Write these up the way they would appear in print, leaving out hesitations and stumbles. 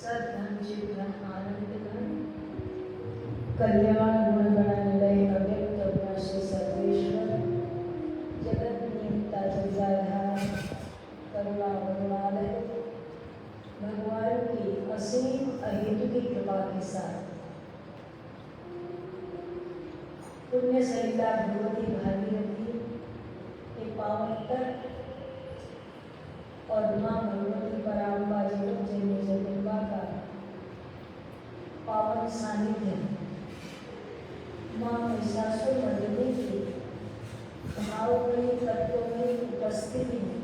सद्धांचिभ्यं आनंदघन कल्याण गुणगणनिलय अव्यक्त अविनाशी सर्वेश्वर जगत नियंता जगदाधार करुणावरुणालय भगवान की असीम अहेतु की कृपा के साथ पुण्य सरिता भगवती भागीरथी के पावन तट और माँ भगवती पराम्बा जगदम्बा का पावन सानिध्य माँ महिषासुरमर्दिनी की भावमयी तत्वमयी उपस्थिति में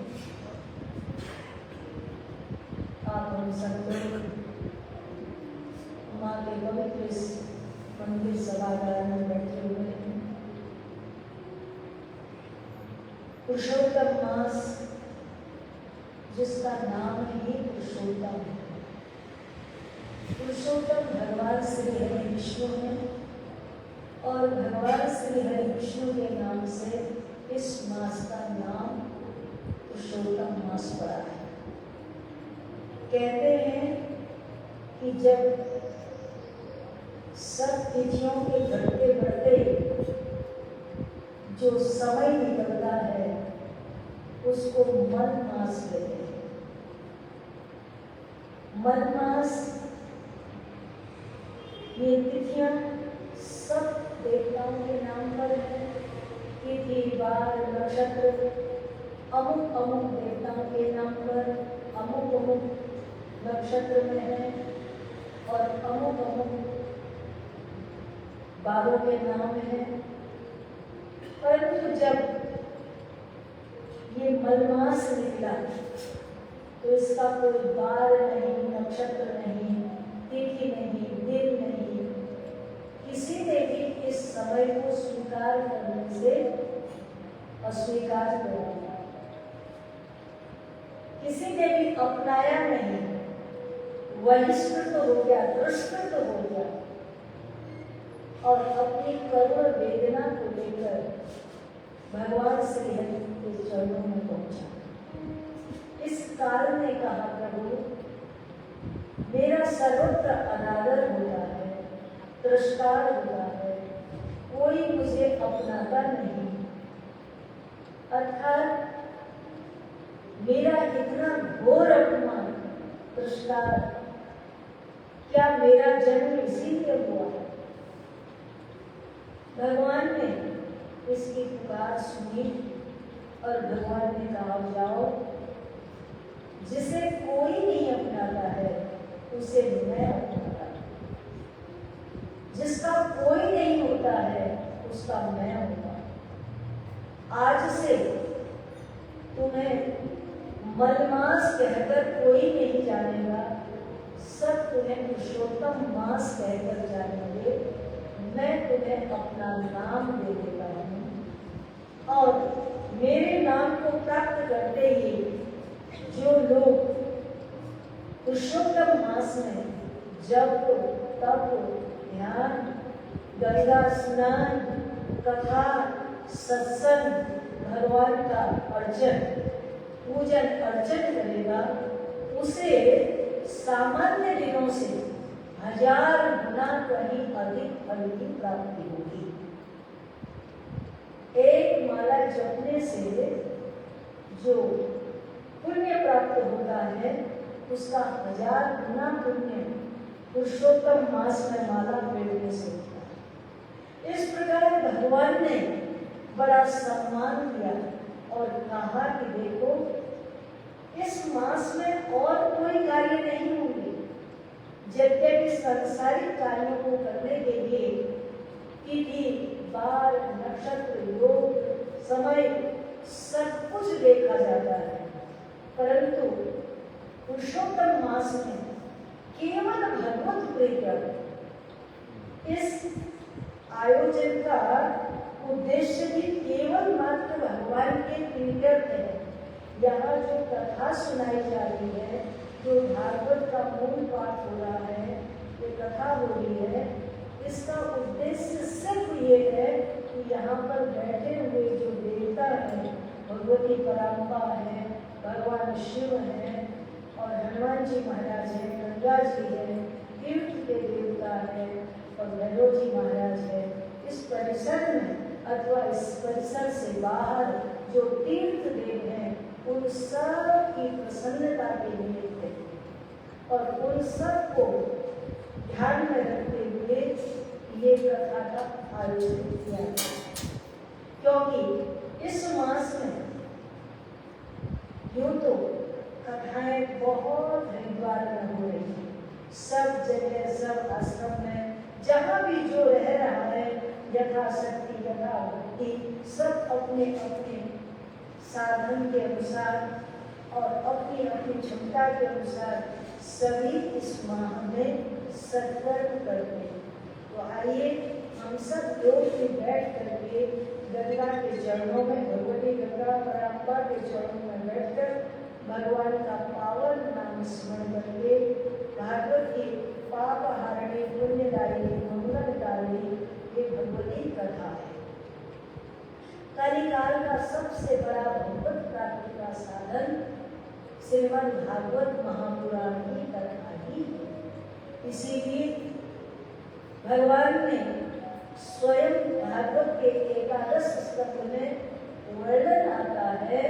आप हम सब लोग माँ के पवित्र इस मंदिर सभागार में बैठे हुए हैं। पुरुषोत्तम मास जिसका नाम ही पुरुषोत्तम है, पुरुषोत्तम भगवान श्री हरि विष्णु है और भगवान श्री हरि विष्णु के नाम से इस मास का नाम पुरुषोत्तम मास पड़ा है। कहते हैं कि जब सब तिथियों के घटते बढ़ते जो समय निकलता है उसको मन मास कहते हैं। मन मास ये तिथियां सब देवताओं के नाम पर है। तिथि वार नक्षत्र अमुक अमुक देवताओं के नाम पर अमुक अमुक नक्षत्र में है और अमुक अमुक बारों के नाम है। परंतु जब ये मलमास निकला तो इसका कोई बार नहीं, नक्षत्र नहीं, तिथि नहीं, दिन नहीं, किसी ने भी इस समय को स्वीकार करने से अस्वीकार कर दिया, किसी ने भी अपनाया नहीं, बहिष्कृत हो गया, दुष्कृत हो गया और अपनी करुण वेदना को लेकर भगवान श्री हरि के चरणों में पहुंचा। इस कारण ने कहा, प्रभु मेरा सर्वत्र अनादर होता है, तिरस्कार होता है, कोई मुझे अपनाता नहीं, अर्थात मेरा इतना घोर अपमान तिरस्कार, क्या मेरा जन्म इसीलिए हुआ? भगवान ने इसकी पुकार सुनी और भगवान ने कहा, जाओ जिसे कोई नहीं अपनाता है उसे मैं अपनाता हूं, जिसका कोई नहीं होता है उसका मैं होता हूं। आज से तुम्हें मलमास कहकर कोई नहीं जानेगा, सब तुम्हें पुरुषोत्तम मास कहकर जानेंगे। मैं तुम्हें अपना नाम दे देता हूं और मेरे नाम को प्राप्त करते ही जो लोग पुरुषोत्तम मास में जप, तप, ध्यान, गंगा स्नान, कथा, सत्संग, भगवान का अर्चन, पूजन अर्चन करेगा, उसे सामान्य दिनों से 1000 गुना कहीं अधिक फल की प्राप्ति होगी। एक माला जपने से जो पुण्य प्राप्त होता है उसका 1000 गुना पुण्य पुरुषोत्तम मास में माला फेरने से होता है। इस प्रकार भगवान ने बड़ा सम्मान किया और कहा कि देखो इस मास में और कोई कार्य नहीं होंगे, यद्यपि सांसारिक कार्यों को करने के लिए तिथि, बार, नक्षत्र, योग, समय सब कुछ देखा जाता है, परंतु पुरुषोत्तम मास में केवल भगवत प्रीत्यर्थ इस आयोजन का उद्देश्य भी केवल मात्र भगवान के प्रीत्यर्थ है। यहाँ जो कथा सुनाई जा रही है, जो भागवत का मूल पाठ हो रहा है, ये कथा हो रही है, इसका उद्देश्य सिर्फ ये है कि यहाँ पर बैठे हुए जो देवता हैं, भगवती पराम्बा है, भगवान शिव है और हनुमान जी महाराज है, गंगा जी है, तीर्थ के देवता है और भैरव जी महाराज है। इस परिसर में अथवा इस परिसर से बाहर जो तीर्थ देव हैं उन सब की प्रसन्नता के निमित्त और उन सब को ध्यान में रखते हुए ये कथा का आयोजन किया, क्योंकि इस मास में यूं तो कथाएं बहुत हरिद्वार में हो रही हैं, सब जगह सब आश्रम में जहाँ भी जो रह रहा है यथाशक्ति यथाभक्ति सब अपने अपने साधन के अनुसार और अपनी अपनी क्षमता के अनुसार सभी इस माह में सत्कर्म करते हैं। तो आइए हम सब लोग भी बैठ करके गंगा के चरणों में, भगवती गंगा पराम्बा के चरणों में बैठकर भगवान का पावन नाम स्मरण करके भागवत की पाप हारिणी पुण्यदायिनी मंगलकारिणी ये भगवती कथा है। कलिकाल का सबसे बड़ा भगवत प्राप्ति का साधन श्रीमद् भागवत महापुराण की कथा ही है। इसीलिए भगवान ने स्वयं भागवत के 11 स्कंद में वर्णन आता है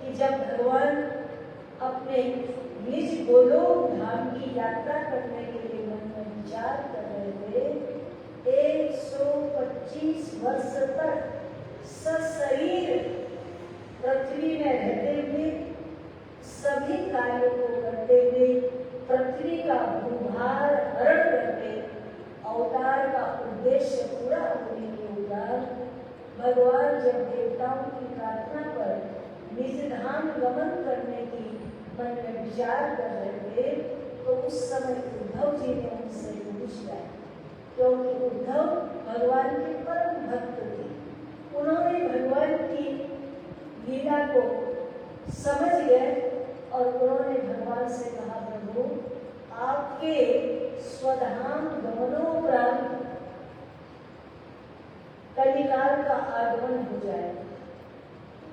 कि जब भगवान अपने निज गोलोक धाम की यात्रा करने के लिए मन में विचार कर रहे थे, 125 वर्ष तक सशरीर पृथ्वी में रहते हुए सभी कार्यों को करते हुए पृथ्वी का भूभार हरण करके अवतार का उद्देश्य पूरा होने के उपरांत भगवान जब देवताओं की प्रार्थना पर निज धाम गमन करने की मन में विचार कर रहे थे, तो उस समय उद्धव जी ने उनसे पूछा, क्योंकि उद्धव भगवान के परम भक्त थे। उन्होंने भगवान की लीला को समझ गए और उन्होंने भगवान से कहा, प्रभु आपके स्वधाम गमनोपरांत कलिकाल का आगमन हो जाए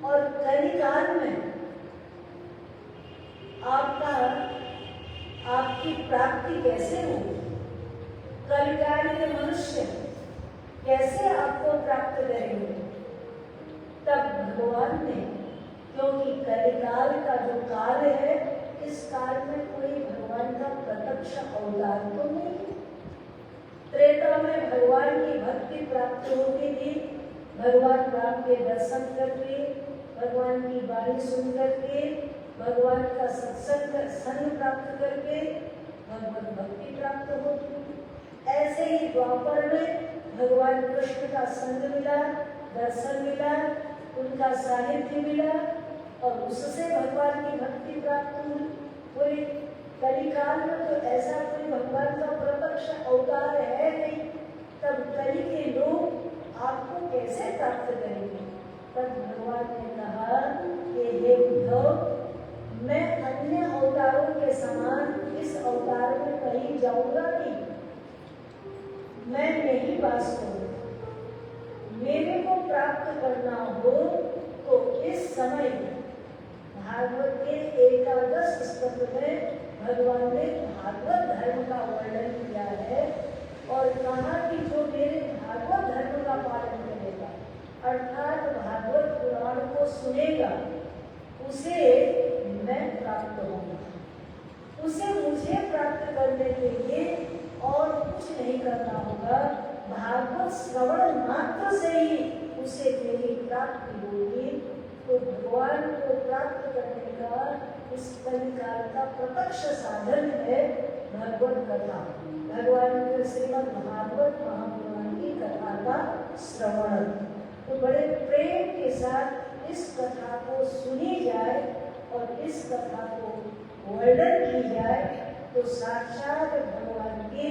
और कलिकाल में आपकी प्राप्ति कैसे होगी, कलिकाल के मनुष्य कैसे आपको प्राप्त करेंगे। तब भगवान ने, क्योंकि कलिकाल का जो काल है, इस काल में कोई भगवान का प्रत्यक्ष अवतार तो नहीं है। त्रेता में भगवान की भक्ति प्राप्त होती थी, भगवान राम के दर्शन करके, भगवान की वाणी सुन करके, भगवान का सत्संग संग प्राप्त करके भगवत भक्ति प्राप्त होती। ऐसे ही द्वापर में भगवान कृष्ण का संग मिला, दर्शन मिला, उनका साहित्य मिला और उससे भगवान की भक्ति प्राप्त हुई। पूरे कलिकाल में तो ऐसा कोई भगवान का प्रत्यक्ष अवतार है नहीं, तब कलि के लोग आपको कैसे प्राप्त करेंगे। तब भगवान ने कहा कि हे उद्धव, मैं अन्य अवतारों के समान इस अवतार में कहीं जाऊंगा नहीं, मैं नहीं वास करूंगा। मेरे को प्राप्त करना हो तो इस समय भागवत के 11 स्कंद में भगवान ने भागवत धर्म का वर्णन किया है और कहा कि जो मेरे भागवत धर्म का पालन करेगा, अर्थात भागवत पुराण को सुनेगा, उसे मैं प्राप्त होऊंगा। उसे मुझे प्राप्त करने के लिए और कुछ नहीं करना होगा, भागवत श्रवण मात्र से ही उसे मेरी प्राप्ति होगी। तो भगवान को प्राप्त करने का इस कलिकाल का प्रत्यक्ष साधन है भगवत कथा, भगवान के श्रीमद् भागवत महापुराण की कथा का श्रवण। तो बड़े प्रेम के साथ इस कथा को सुनी जाए और इस कथा को वर्णन की जाए तो साक्षात भगवान की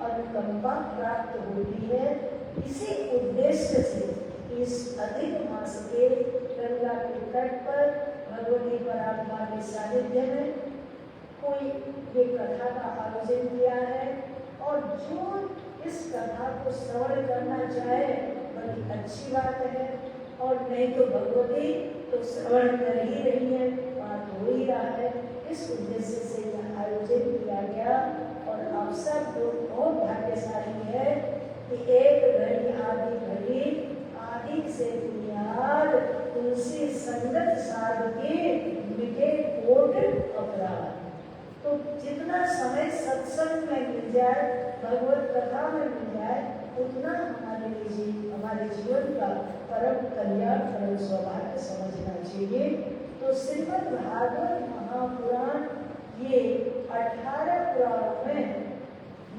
अनुकंपा प्राप्त होती है। इसी उद्देश्य से इस अधिक मास के गंगा के तट पर भगवती परात्मा के सानिध्य में कोई ये कथा का आयोजन किया है और जो इस कथा को श्रवण करना चाहे बड़ी अच्छी बात है, और नहीं तो भगवती तो श्रवण कर ही रही है, बात हो ही रहा है। इस उद्देश्य से यह आयोजन किया गया। गया। और आप सब लोग बहुत भाग्यशाली है कि एक घड़ी आदि से बुनियाद तुलसी संगत साध के मिटे कोट अपराध। तो जितना समय सत्संग में मिल जाए, भगवत कथा में मिल जाए, उतना हमारे जीवन का परम कल्याण, परम सौभाग्य समझना चाहिए। तो श्रीमद् भागवत महापुराण ये 18 पुराणों में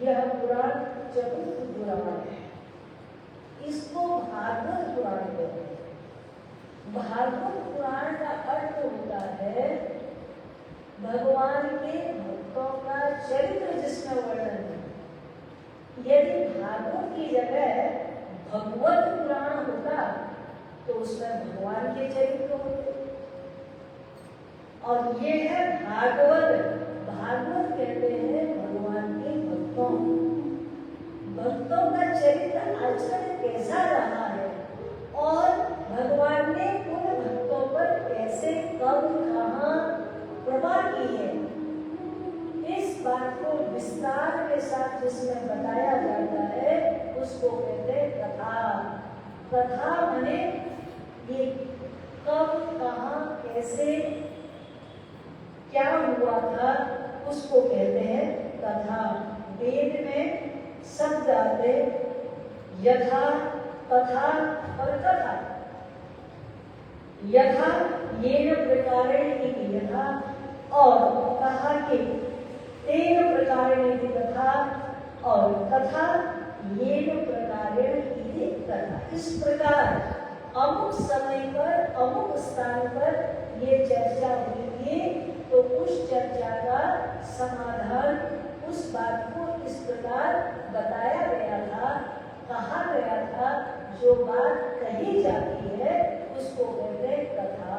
यह पुराण चतुर्थ पुराण है। इसको भागवत पुराण कहते हैं। भागवत पुराण का अर्थ होता है भगवान के भक्तों का चरित्र जिसमें वर्णन है। यदि भागवत की जगह भगवत पुराण होता तो उसमें भगवान के चरित्र होते। और ये है भागवत। भागवत कहते हैं भगवान के भक्तों का चरित्र आचरण कैसा रहा है और भगवान ने उन भक्तों पर कैसे, कब, कहाँ कृपा की है, इस बात को विस्तार के साथ जिसमें बताया जाता है उसको कहते हैं कथा। कथा माने ये कब, कहाँ, कैसे, क्या हुआ था, उसको कहते हैं कथा। वेद में शब्द आते यथा, तथा और कथा। यथा येन प्रकारेण इति यथा, और कहा कि तेन प्रकारेण इति कथा, और कथा येन प्रकारेण इति कथा। इस प्रकार अमुक समय पर, अमुक स्थान पर ये चर्चा हुई थी, तो उस चर्चा का समाधान, उस बात को इस प्रकार बताया गया था, कहा गया था। जो बात कही जाती है उसको कहते हैं कथा।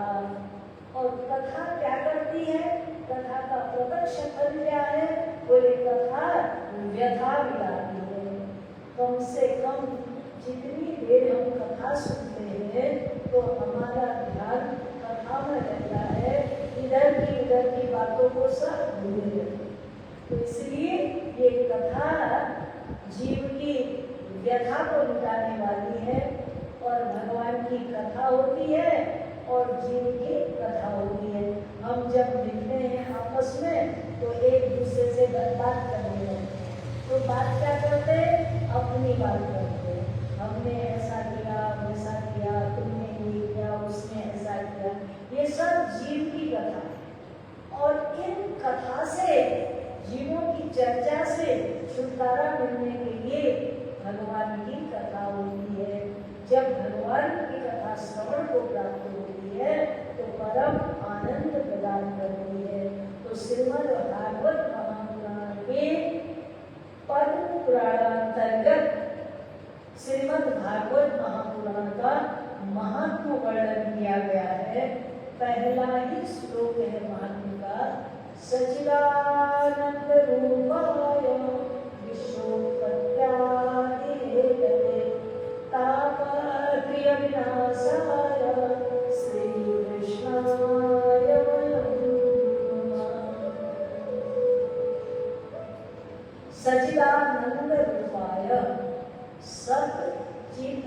और कथा क्या करती है? कथा का प्रत्यक्ष फल क्या है? बोले कथा व्यथा मिलाती है। कम से कम जितनी देर हम कथा सुनते हैं तो हमारा ध्यान कथा में रहता है, इधर की बातों को सब भूल जाते। तो इसलिए ये कथा जीव की व्यथा को मिटाने वाली है। और भगवान की कथा होती है और जीव की कथा होती है। हम जब मिलते हैं आपस में तो एक दूसरे से बात करने लगते हैं। तो बात क्या करते हैं? अपनी बात करते हैं। हमने ऐसा किया, वैसा किया, तुमने ये किया, उसने ऐसा किया। ये सब जीव की कथा है। और इन कथा से, जीवों की चर्चा से छुटकारा मिलने के लिए भगवान की कथा होती है। जब भगवान की कथा श्रवण को प्राप्त होती है तो परम आनंद प्रदान करती है। तो श्रीमद् भागवत महापुराण के पद्म पुराणांतर्गत श्रीमद् भागवत महापुराण का महात्म वर्णन किया गया है। पहला ही श्लोक है महात्म का, सच्चिदानंद रूपाय विश्वोत्पत्त्यादिहेतवे तापत्रय विनाशाय श्री कृष्णाय नमः। सच्चिदानंद रूपाय, सत चित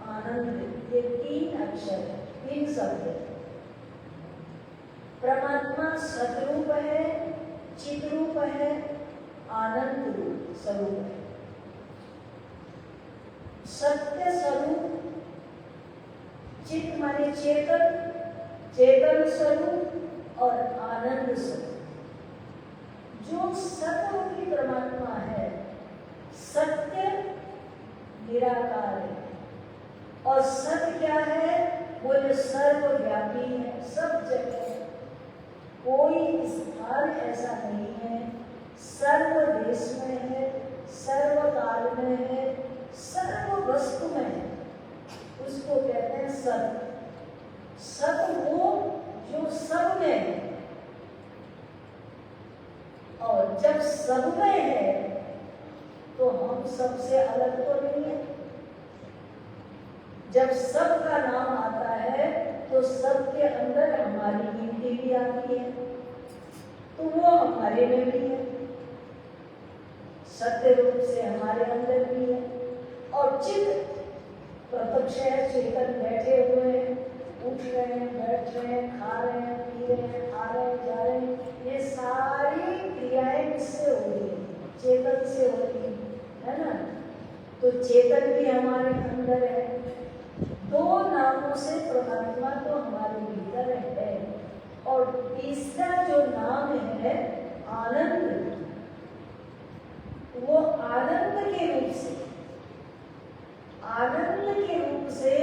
आनंद, ये तीन अक्षर है, तीन शब्द है। परमात्मा सतरूप है, चितरूप है, आनंद रूप स्वरूप है। सत्य स्वरूप, चित माने चेतन, चेतन स्वरूप और आनंद स्वरूप। जो सतरूपी परमात्मा है, सत्य निराकार है। और सत्य क्या है? बोले सर्वव्यापी है, सब जगह, कोई स्थान ऐसा नहीं है, सर्व देश में है, सर्व काल में है, सर्व वस्तु में है। उसको कहते हैं सत। सत वो जो सब में है। और जब सब में है तो हम सबसे अलग तो नहीं है। जब सब का नाम आता है तो सबके अंदर हमारी गिनती भी आती है, तो वो हमारे में भी है। सत्य रूप से हमारे अंदर भी है। और चित्त प्रत्यक्ष है, चेतन बैठे हुए हैं, उठ रहे हैं, बैठ रहे हैं, खा रहे हैं, पी रहे हैं, आ रहे हैं, जा रहे हैं, ये सारी क्रियाएं किससे हो रही है? चेतन से हो रही है ना। तो चेतन भी हमारे अंदर है। दो नामों से परमात्मा तो हमारे भीतर है। और तीसरा जो नाम है आनंद, वो आनंद के रूप से, आनंद के रूप से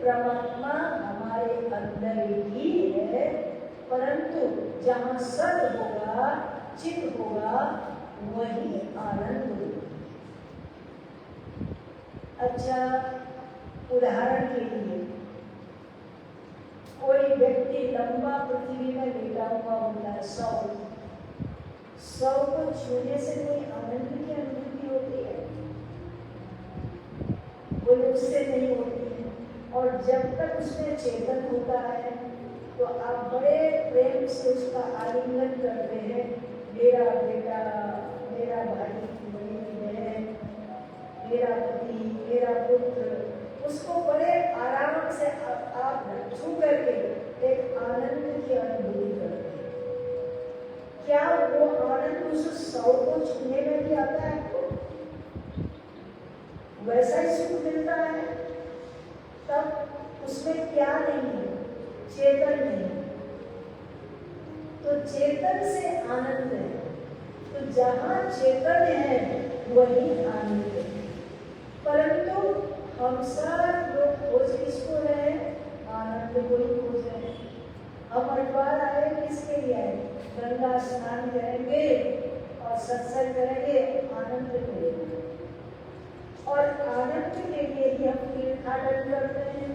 परमात्मा हमारे अंदर ही है। परंतु जहाँ सत होगा, चित होगा, वही आनंद होगा। अच्छा, उदाहरण के लिए कोई व्यक्ति लंबा पृथ्वी में लेटा हुआ होता है, सौ को छूने से कोई आनंद की अनुभूति होती है? कोई उससे नहीं होती है। और जब तक उसमें चेतन होता है तो आप बड़े प्रेम से उसका आलिंगन करते हैं, मेरा बेटा, मेरा भाई, मेरी बहन, मेरा पति, मेरा पुत्र, उसको बड़े आराम से आप छू करके एक आनंद की अनुभूति करते हैं। क्या वो आनंद उस सौ को छूने में भी आता है आपको? वैसा ही सुख मिलता है? तब उसमें क्या नहीं है? चेतन नहीं। तो चेतन से आनंद है। तो जहाँ चेतन है वही आनंद है। परंतु हम सब लोग खोज किसको रहे? आनंद को ही खोज रहे हैं। हम हरिद्वार आए किसके लिए आए? गंगा स्नान करेंगे और सत्संग करेंगे, आनंद के लिए। और आनंद के लिए ही हम तीर्थाटन करते हैं,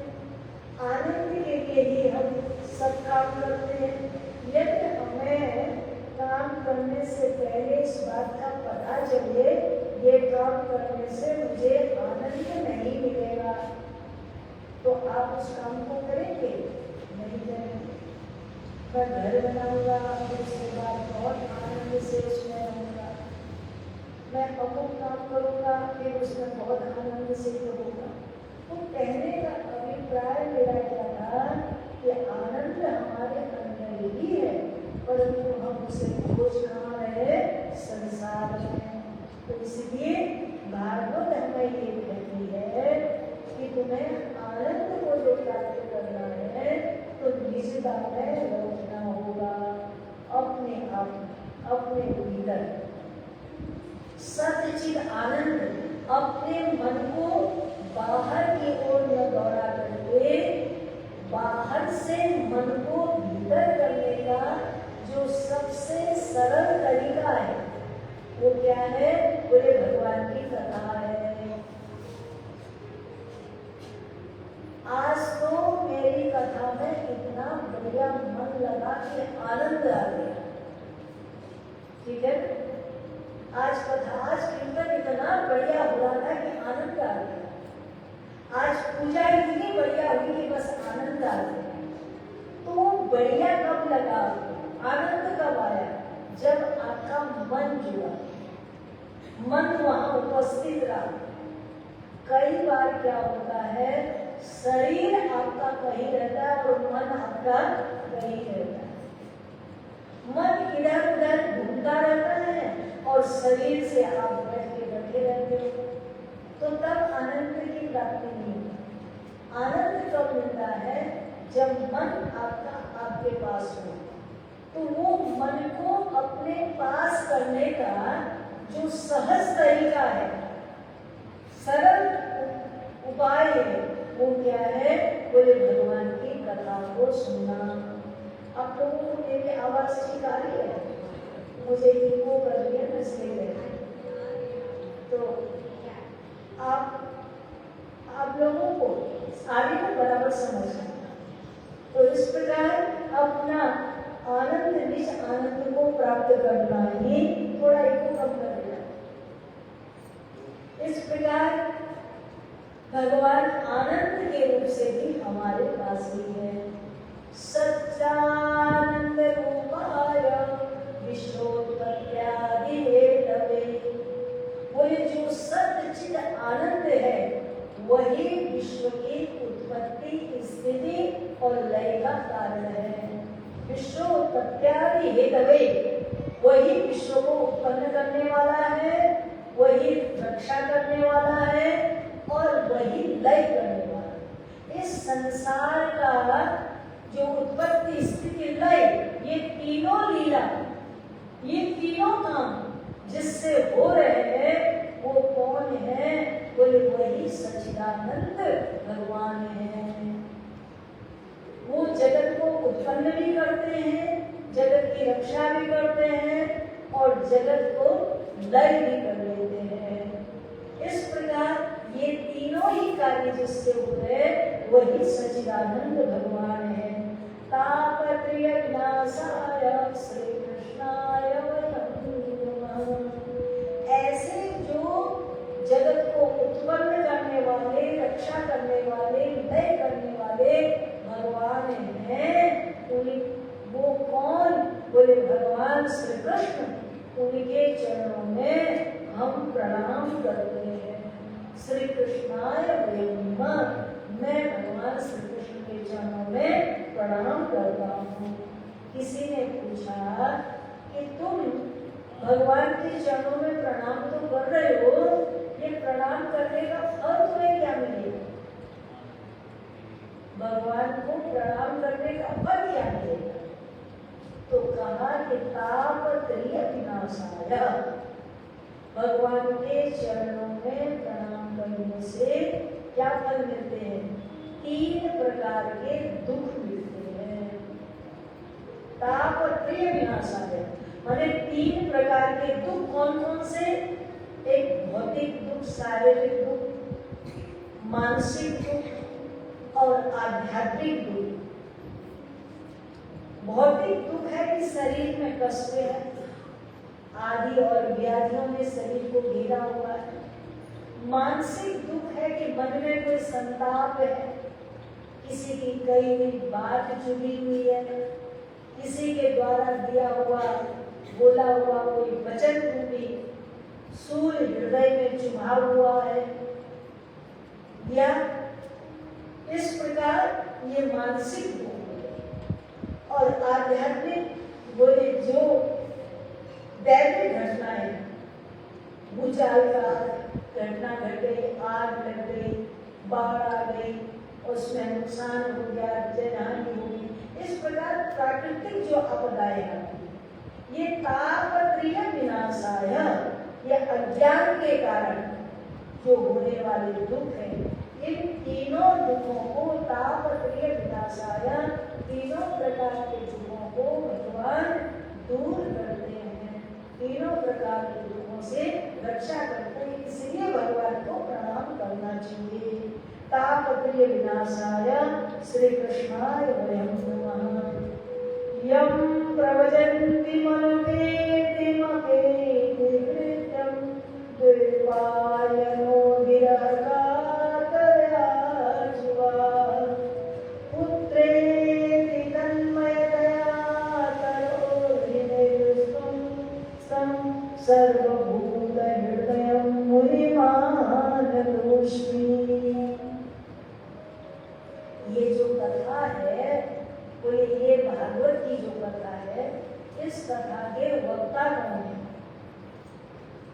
आनंद के लिए ही हम सब काम करते हैं। यदि हमें काम करने से पहले इस बात का पता चले ये काम करने से मुझे आनंद नहीं मिलेगा, तो आप उस काम को करेंगे? नहीं करेंगे। मैं घर बनाऊंगा, उसके बाद बहुत आनंद से उसमें रहूंगा। मैं अमुक काम करूंगा, फिर उसमें बहुत आनंद से करूंगा। तो कहने का अभिप्राय मेरा क्या था कि आनंद हमारे अंदर ही है, परंतु हम उसे खोज कहाँ रहे? संसार में। तो इसलिए भागवत हमें ये कहती है कि तुम्हें आनंद को जो प्राप्त करना है तो निजता में लौटना होगा, अपने आप, अपने भीतर सच्चिद आनंद। अपने मन को बाहर की ओर न दौड़ा करके बाहर से मन को भीतर करने का जो सबसे सरल तरीका है वो क्या है? बोले भगवान की कथा है। आज तो मेरी कथा में इतना बढ़िया मन लगा कि आनंद आ गया। ठीक है, आज कथा, आज कीर्तन इतना बढ़िया हुआ था कि आनंद आ गया। आज पूजा इतनी बढ़िया हुई कि बस आनंद आ गया। तो बढ़िया कब लगा? आनंद कब आया? जब आपका मन जुड़ा, मन वहां उपस्थित रहा। कई बार क्या होता है, शरीर आपका कहीं रहता है और मन आपका कहीं रहता है। मन इधर उधर घूमता रहता है और शरीर से आप बैठ के बैठे रहते हो, तो तब आनंद की प्राप्ति नहीं होती। आनंद कब मिलता है? जब मन आपका आपके पास हो। तो वो मन को अपने पास करने का जो सहज तरीका है, सरल उपाय है, वो क्या है? बोले भगवान की कथा को सुनना। आप लोगों को मेरी आवाज ठीक आ रही है? मुझे इनको कर रही है इसलिए। तो आप लोगों को आगे को बराबर समझना। तो इस प्रकार अपना आनंद, निज आनंद को प्राप्त करना ही, थोड़ा इको कम कर दिया। इस प्रकार भगवान आनंद के रूप से भी हमारे पास ही है। सच्चानंद रूपाय विश्वोत्पत्त्यादि हेतवे वही विश्व की उत्पत्ति, स्थिति और लय का कारण है। विश्व उत्पत्त्यादि हेतवे, वही विश्व को उत्पन्न करने वाला है, वही रक्षा करने वाला है और वही लय करने वाला है। इस संसार का जो उत्पत्ति, स्थिति, लय, ये तीनों लीला, ये तीनों काम जिससे हो रहे हैं वो कौन है? बोले वही सच्चिदानंद भगवान है। वो जगत को उत्पन्न भी करते हैं, जगत की रक्षा भी करते हैं और जगत को लय भी कर लेते हैं। इस प्रकार ये तीनों ही कार्य जिससे हो रहे वही सच्चिदानंद भगवान है। तापत्रय विनाशाय श्री कृष्णाय वयं। ऐसे जो जगत को उत्पन्न करने वाले, रक्षा करने वाले, लय करने वाले भगवान हैं, वो कौन? बोले भगवान श्री कृष्ण। उनके चरणों में हम प्रणाम करते हैं। श्री कृष्णाय वयं, मैं भगवान श्री कृष्ण के चरणों में प्रणाम करता हूँ। किसी ने पूछा कि तुम भगवान के चरणों में प्रणाम तो कर रहे हो, ये प्रणाम करने का फल तुम्हें क्या मिलेगा? भगवान को प्रणाम करने का फल क्या मिलेगा? तो कहा कि तापत्रय विनाशाय, भगवान के चरणों में प्रणाम करने से क्या फल मिलते हैं? 3 प्रकार के दुख मिलते हैं। तापत्रय विनाशाय माने 3 प्रकार के दुख। कौन कौन से? एक भौतिक दुख, शारीरिक दुख, मानसिक दुख और आध्यात्मिक दुख। भौतिक दुख है कि शरीर में कष्ट है, आदि और व्याधियों में शरीर को घेरा हुआ है। मानसिक दुख है कि मन में कोई संताप है, किसी की कही हुई बात चुभी हुई है, किसी के द्वारा दिया हुआ, बोला हुआ कोई वचन रूपी सूल हृदय में चुभा हुआ है, या इस प्रकार ये मानसिक दुख। और आध्यात्मिक बोले जो दैविक घटनाएं, भूचाल का घटना घट गई, आग लग गई, बाढ़ आ गई, उसमें नुकसान हो गया, जनहानि हुई, इस प्रकार प्राकृतिक जो आपदाएं आती, ये तापत्रय विनाशाय, ये अज्ञान के कारण जो होने वाले दुख हैं, इन तीनों दुखों को तापत्रय विनाशाय, तीनों प्रकार के दुखों को भगवान दूर करते हैं, तीनों प्रकार के दुखों से रक्षा करते हैं। इसलिए भगवान को प्रणाम करना चाहिए। तापत्रय विनाशाय श्री कृष्णाय वयं नमः। यं प्रवजन्ति मनुकीर्तिमपेति कृत्यं द्वैपायनो विरहकातरया जुवा पुत्रेति तन्मयतया तरोर्हृदयस्थं सं सर्वभूतहृदयं मुनिमानतोऽस्मि। ये जो कथा है, बोले ये भागवत की जो कथा है, इस कथा के वक्ता कौन है?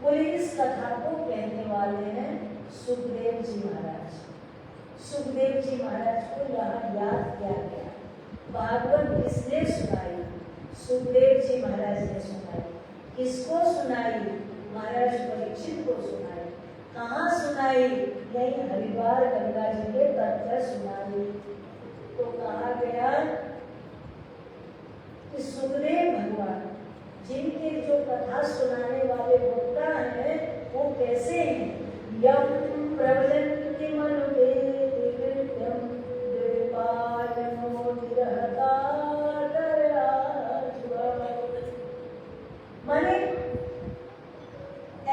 बोले इस कथा को कहने वाले हैं सुखदेव जी महाराज। सुखदेव जी महाराज को यहाँ याद किया गया। भागवत किसने सुनाई? सुखदेव जी महाराज ने सुनाई। किसको सुनाई? महाराज परीक्षित को सुनाई। कहाँ सुनाई? यही हरिद्वार गंगा जी के तट पर सुनाई। तो कहा गया कि सुखदेव भगवान जिनके जो कथा सुनाने वाले वक्ता हैं वो कैसे हैं? यम प्रवजन्ति मनुकीर्ति कृत्यं द्वैपायनो विरहकातरया जुवा। माने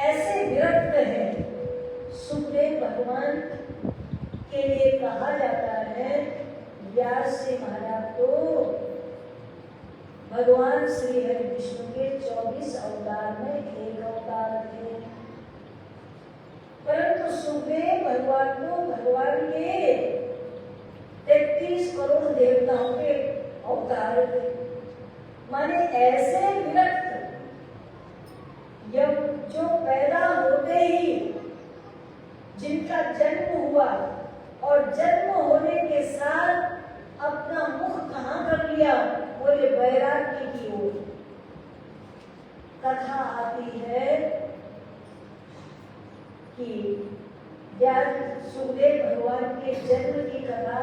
ऐसे विरक्त है। सुखदेव भगवान के लिए कहा जाता है, व्यास जी महाराज तो भगवान श्री हरि विष्णु के 24 अवतार में एक अवतार थे, परंतु सुखदेव भगवान को भगवान भगवान के 33 करोड़ देवताओं के अवतार थे। माने ऐसे विरक्त जो पैदा होते ही जिनका जन्म हुआ और जन्म होने के साथ अपना मुख कहाँ कर लिया, बोले वैराग्य की ओर। कथा आती है कि सुखदेव भगवान के जन्म की कथा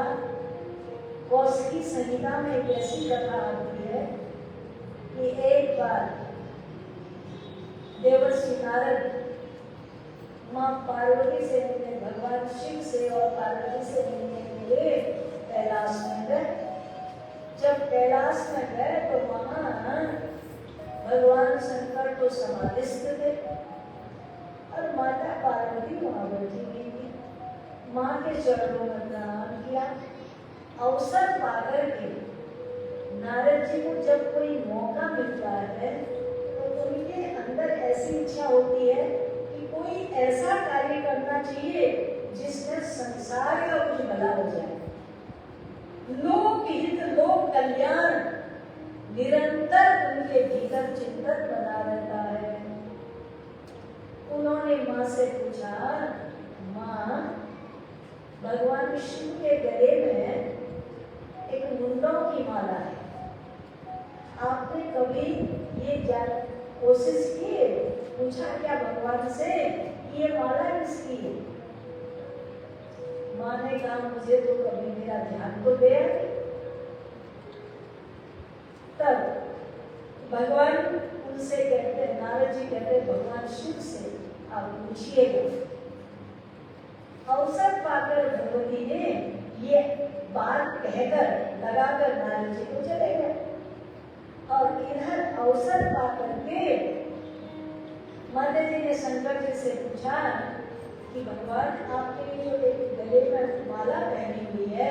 कौशिकी संहिता में एक ऐसी कथा आती है कि एक बार देवर्षि नारद माँ पार्वती से मिलने, भगवान शिव से और पार्वती से मिलने के लिए कैलाश में गए। जब कैलाश में गए तो वहाँ भगवान शंकर तो समाधिस्थ थे और माता पार्वती वहाँ बैठी हुई थी। माँ के चरणों में प्रणाम किया। अवसर पाकर के नारद जी को जब कोई मौका मिलता है तो उनके अंदर ऐसी इच्छा होती है कि कोई ऐसा कार्य करना चाहिए जिसमें संसार का कुछ भला हो जाए, लोक हित लोक कल्याण निरंतर उनके भीतर चिंतन बना रहता है। उन्होंने माँ से पूछा, माँ भगवान शिव के गले में एक मुंडों की माला है, आपने कभी ये कोशिश की है? पूछा क्या भगवान से कि ये माला किसकी है? माँ ने कहा मुझे तो कभी मेरा ध्यान तो गया नहीं। तब भगवान उनसे कहते, नारद जी कहते भगवान शिव से आप पूछिएगा। अवसर पाकर भगवती ने ये बात कहकर लगाकर नारद जी को चले गए और इधर अवसर पाकर के माता जी ने शंकर जी से पूछा कि भगवान आपके जो एक गले में माला पहनी हुई है,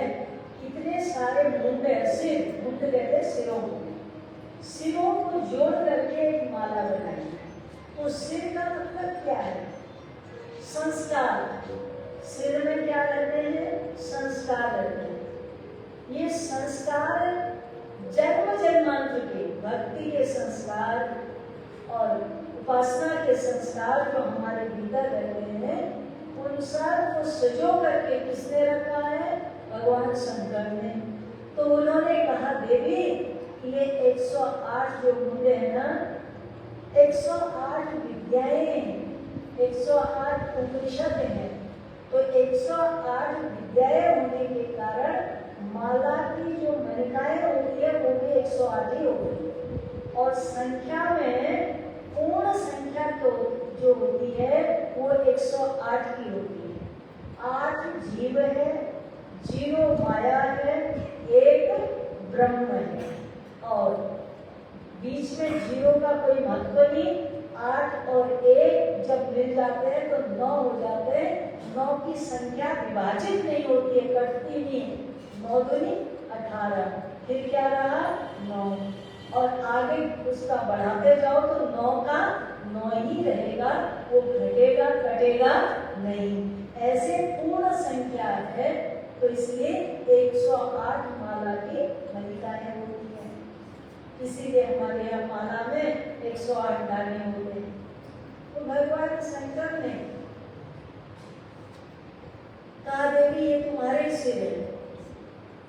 कितने सारे मुंड सिर, मुंड कहते सिरों को जोड़ करके एक माला बनाई है। तो सिर का मतलब क्या है? संस्कार। सिर में क्या रहते हैं? संस्कार रहते हैं। ये संस्कार जन्म जन्मांतर के भक्ति के संस्कार और उपासना के संस्कार जो हमारे भीतर रहते हैं, उन सब को सजो करके किसने रखा है? भगवान शंकर ने। तो उन्होंने कहा देवी ये 108 जो मुंडे हैं ना, 108 विद्याएं हैं, 108 उपनिषद हैं। तो 108 विद्याएं होने के कारण माला की जो मणिकाएं होती है वो भी 108 ही होगी। और संख्या में पूर्ण संख्या तो जो होती है वो 108 की होती है। 8 जीव है, 0 माया है, 1 ब्रह्म है और बीच में 0 का कोई महत्व नहीं। 8 और 1 जब मिल जाते हैं तो 9 हो जाते हैं। 9 की संख्या विभाजित नहीं होती है, कटती नहीं। 9 दूनी 18, फिर क्या रहा? 9 और आगे उसका बढ़ाते जाओ तो 9 का 9 ही रहेगा, वो घटेगा कटेगा नहीं। ऐसे पूर्ण संख्या है तो इसलिए 108 माला की मणिकाएं होती हैं। इसीलिए हमारे यहाँ माला में 108 दाने होते हैं। तो भगवान शंकर ने कहा देवी ये तुम्हारे सिर है।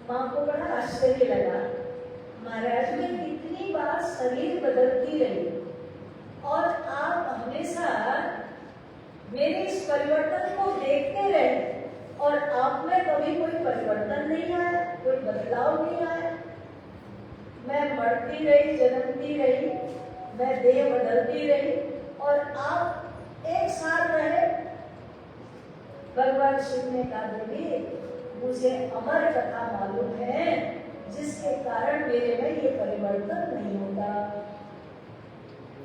माँ को बड़ा आश्चर्य लगा, महाराज में कितनी बार शरीर बदलती रही और आप हमेशा मेरे इस परिवर्तन को देखते रहे और आप में कभी कोई परिवर्तन नहीं आया, कोई बदलाव नहीं आया। मैं बढ़ती रही, जन्मती रही, मैं देह बदलती रही और आप एक साथ रहे। भगवान शिव ने कहा देवी मुझे अमर कथा मालूम है जिसके कारण मेरे में ये परिवर्तन नहीं होता।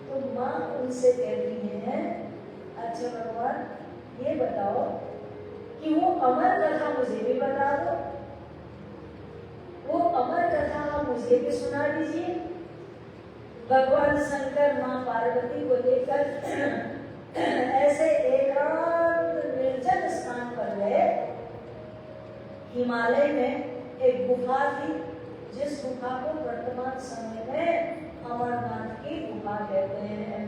तो माँ उनसे कहती है अच्छा भगवान ये बताओ कि वो अमर कथा मुझे भी बता दो, वो अमर कथा मुझे भी सुना दीजिए। भगवान शंकर माँ पार्वती को लेकर ऐसे एकांत निर्जन स्थान पर गए हिमालय में एक गुफा थी, जिस गुफा को वर्तमान समय में अमरनाथ की गुफा कहते हैं।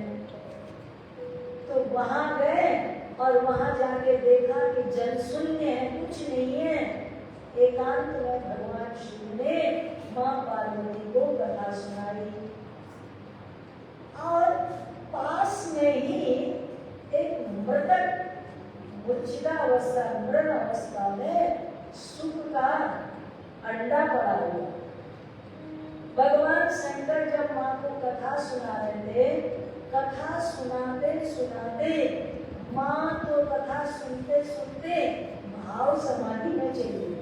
तो वहां गए और वहां जाके देखा कि जल शून्य है, कुछ नहीं है। एकांत में भगवान शिव ने मां पार्वती को कथा सुनाई और पास में ही एक मृतक मूर्छिता अवस्था, मृत अवस्था में सुख का अंडा पड़ा हुआ। भगवान शंकर जब मां को कथा सुना रहे थे, कथा सुनाते सुनाते मां तो कथा सुनते सुनते भाव समाधि में चली गई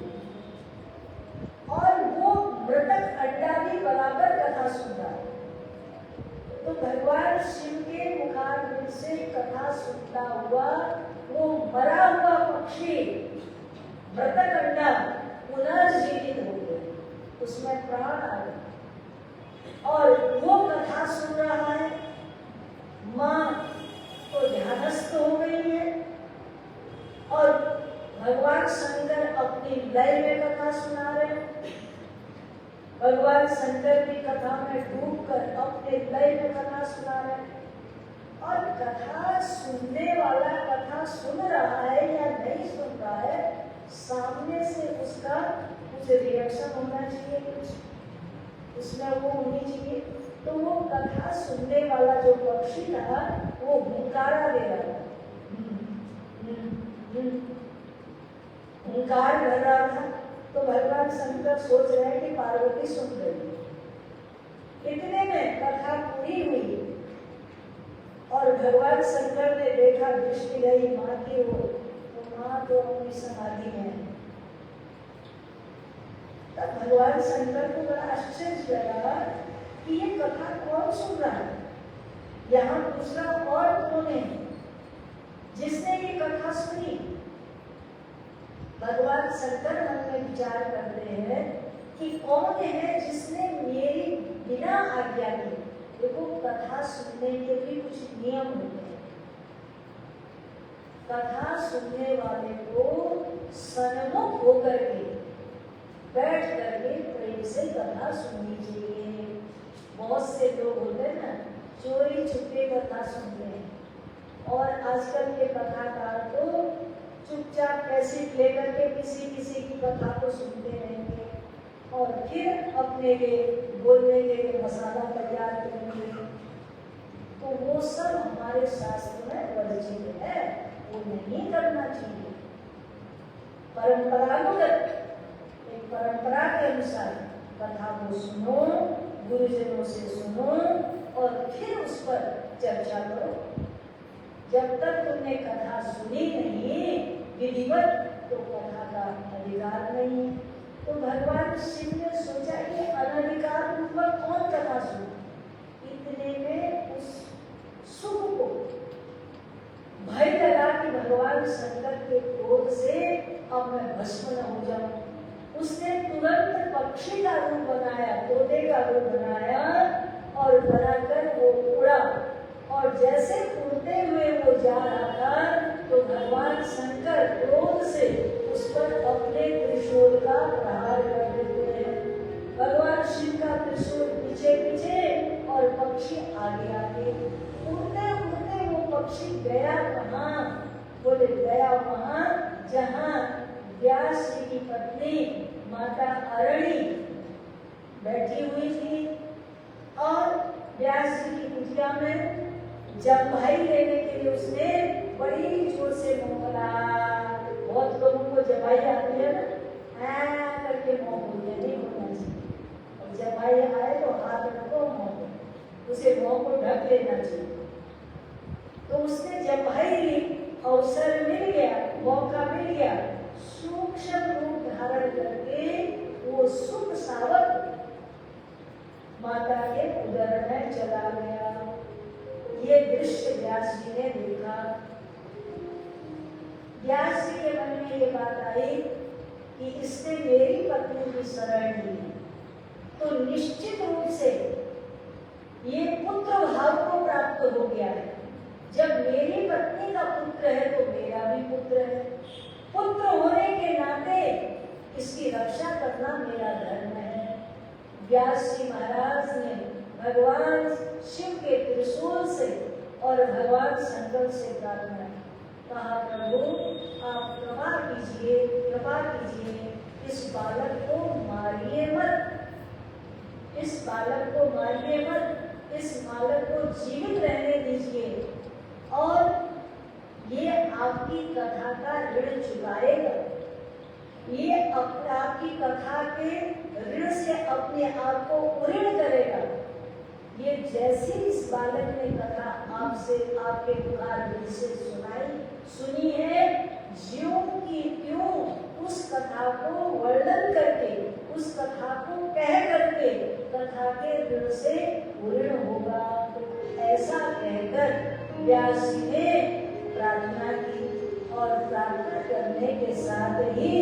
और वो मृतक अंडा भी बराबर कथा सुन रहा है। तो भगवान शिव के मुखारविंद से कथा सुनता हुआ वो मरा हुआ पक्षी, मृतक अंडा पुनर्जीवित हो गया, उसमें प्राण आ गया और वो कथा सुन रहा है। मां तो ध्यानस्थ हो गई है और भगवान शंकर अपनी लय में कथा सुना रहे हैं। भगवान शंकर की कथा में डूबकर अपने लय में कथा सुना रहे हैं और कथा सुनने वाला कथा सुन रहा है या नहीं सुन रहा है, सामने से उसका कुछ रिएक्शन होना चाहिए, कुछ उसमें वो होनी चाहिए। तो वो कथा सुनने वाला जो पक्षी था वो हुंकारा दे रहा था, हुंकार कर रहा था। तो भगवान शंकर सोच रहे हैं कि पार्वती सुन रही। इतने में कथा पूरी हुई और भगवान शंकर ने देखा, दृष्टि गई मां की ओर, तो मां तो अपनी समाधि में है। तब भगवान शंकर को बड़ा आश्चर्य लगा कि ये कथा कौन सुन रहा है, यहाँ दूसरा और कौन है जिसने ये कथा सुनी। भगवान शंकर मन में विचार करते हैं कि कौन है जिसने मेरी बिना आज्ञा के, देखो कथा सुनने के भी कुछ नियम होते हैं। कथा सुनने वाले को सन्मुख होकर के बैठ करके प्रेम से कथा सुननी चाहिए। बहुत से लोग होते हैं ना, चोरी छुपे कथा सुनते हैं और आजकल के कथाकार तो चुपचाप कैसेट लेकर के किसी की कथा को सुनते रहेंगे और फिर अपने लिए बोलने के लिए मसाला तैयार करेंगे। तो वो सब हमारे शास्त्र में वर्जित है, वो नहीं करना चाहिए। परंपरागत एक परंपरा के अनुसार कथा को सुनो, गुरुजनों से सुनो और फिर उस पर चर्चा करो। जब तक तुमने कथा सुनी नहीं विधिवत, तो कथा का अधिकार नहीं। तो भगवान शिव ने सोचा कि अनधिकार पूर्वक कौन कथा सुने। इतने में उस सुख को भय लगा कि भगवान शंकर के क्रोध से अब मैं भस्म न हो जाऊं। उसने तुरंत पक्षी का रूप बनाया, तोते का रूप बनाया और बनाकर वो उड़ा और जैसे उड़ते हुए वो जा रहा था तो भगवान शंकर क्रोध से उस पर अपने त्रिशूल का प्रहार कर देते हैं। भगवान शिव का त्रिशूल पीछे पीछे और पक्षी आगे आगे। उड़ते उड़ते वो पक्षी गया कहाँ? बोले गया वहाँ जहाँ व्यास जी की पत्नी माता अरणी बैठी हुई थी और व्यास जी की कुटिया में जम्भाई लेने के लिए उसने बड़ी जोर से मोहला। बहुत लोगों को जम्भाई आती है ना, करके मोह बोलते, नहीं बोलना चाहिए। और जम्भाई आए तो हाथ रखो, मोह उसे मोह को ढक लेना चाहिए। तो उसने जम्भाई ली, अवसर मिल गया, मौका मिल गया, सूक्ष्म रूप धारण करके वो सुख सावक माता के उदर में चला गया। ये दृश्य व्यास जी ने देखा। व्यास जी के मन में ये बात आई कि इसने मेरी पत्नी की शरण ली, तो निश्चित रूप से ये पुत्र भाव को प्राप्त हो गया है। जब मेरी पत्नी का पुत्र है तो मेरा भी पुत्र है। पुत्र होने के नाते इसकी रक्षा करना मेरा धर्म है। व्यास जी महाराज ने भगवान शिव के त्रिशूल से और भगवान शंकर से प्रार्थना की। कहा प्रभु आप कृपा कीजिए, इस बालक को मारिए मत, इस बालक को मारिए मत, इस बालक को जीवित रहने दीजिए और ये आपकी कथा का ऋण चुकाएगा। ये आपकी कथा के ऋण से अपने आप को उऋण करेगा। ये जैसी इस बालक ने कथा आपसे आपके पुकार से सुनी है, ज्यों की त्यों उस कथा को वर्णन करके, उस कथा को कह करके कथा के ऋण से उऋण होगा। ऐसा कहकर व्यास जी ने प्रार्थना की और प्रार्थना करने के साथ ही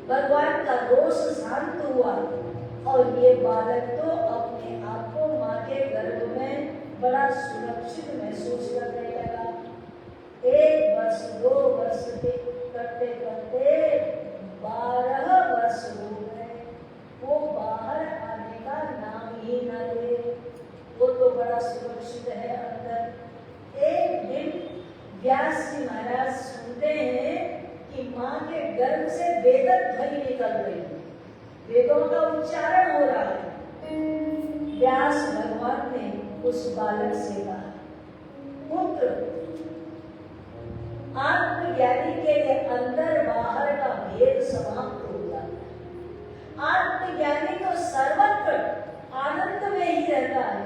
भगवान का रोष शांत हुआ और ये बालक तो अपने आप को माँ के गर्भ में बड़ा सुरक्षित महसूस करने लगा। 1 वर्ष 2 वर्ष करते करते 12 वर्ष हो गए। वो बाहर आने का नाम ही न ले। वो तो बड़ा सुरक्षित है अंदर। एक दिन व्यास जी महाराज सुनते हैं कि माँ के गर्भ से वेदक ध्वनि निकल रही है, वेदों का उच्चारण हो रहा है। व्यास भगवान ने उस बालक से कहा, पुत्र आत्मज्ञानी के लिए अंदर बाहर का भेद समाप्त हो जाता है। आत्मज्ञानी तो सर्वत्र आनंद में ही रहता है,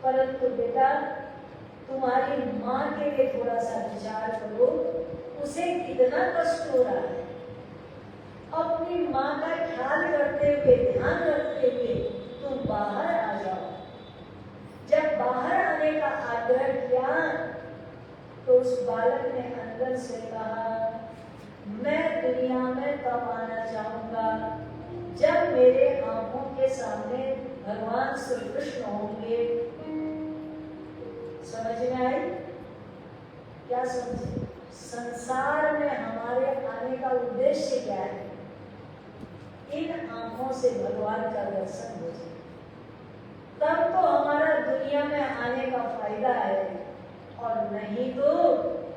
परंतु बेटा तुम्हारी माँ के लिए थोड़ा सा विचार करो, उसे कितना कष्ट हो रहा है। अपनी माँ का ख्याल करते हुए, ध्यान रखते हुए तुम बाहर आ जाओ। जब बाहर आने का आग्रह किया तो उस बालक ने अंदर से कहा, मैं दुनिया में तब आना चाहूंगा जब मेरे आंखों के सामने भगवान श्री कृष्ण होंगे। समझ में आई? क्या समझे? संसार में हमारे आने का उद्देश्य क्या है? इन आंखों से भगवान का दर्शन हो जाए, तब तो हमारा दुनिया में आने का फायदा है, और नहीं तो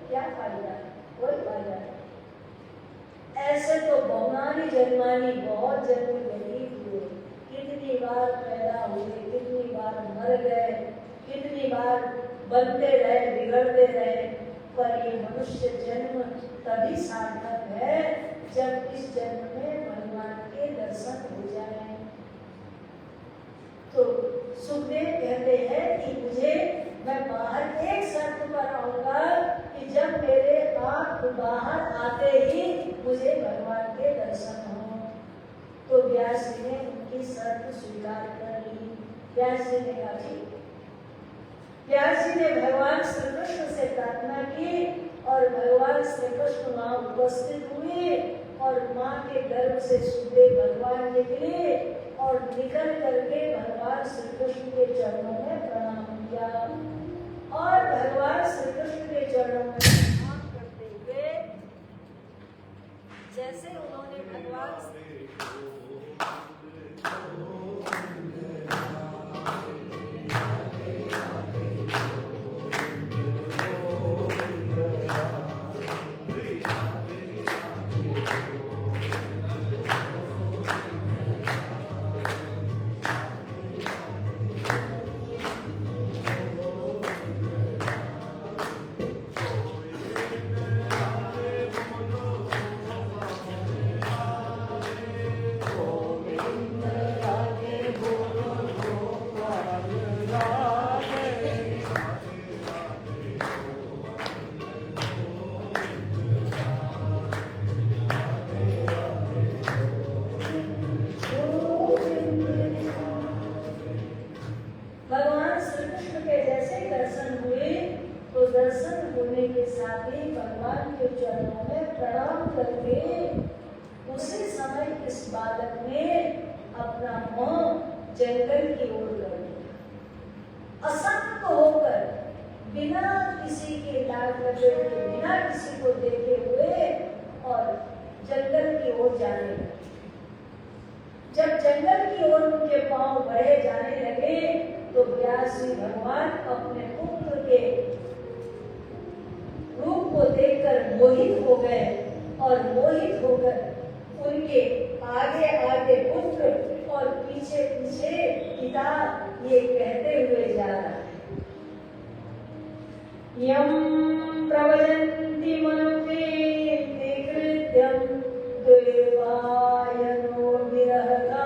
क्या फायदा है? कोई फायदा नहीं। ऐसे तो बहुनानी जन्मानी बहुत जन्म व्यतीत हुए, कितनी बार पैदा हुए, कितनी बार मर गए, कितनी बार बनते रहे, बिगड़ते रहे, पर ये मनुष्य जन्म तभी सार्थक है जब इस जन्म में भगवान के दर्शन हो जाए। तो सुखदेव कहते हैं कि मुझे, मैं बाहर एक शर्त पर आऊंगा कि जब मेरे आंख बाहर आते ही मुझे भगवान के दर्शन हो। तो व्यास जी ने उनकी शर्त स्वीकार कर ली। व्यास जी ने कहा ठीक। व्यास जी ने भगवान श्री कृष्ण से प्रार्थना की और भगवान श्री कृष्ण वहां उपस्थित हुए और माँ के गर्भ से सुखदेव भगवान निकले और निकल करके भगवान श्री कृष्ण के चरणों में प्रणाम किया और भगवान श्री कृष्ण के चरणों में प्रणाम करते हुए जैसे उन्होंने भगवान जंगल की ओर जाने लगे। जब जंगल की ओर उनके पांव बढ़े जाने लगे तो व्यास जी भगवान अपने पुत्र के रूप को देखकर मोहित हो गए और मोहित होकर उनके आगे आगे पुत्र और पीछे पीछे पिता ये कहते हुए जा रहा है, यम प्रवदन्ति मनुपेति कृत्यं देवायनो विरहकातरयाजुः।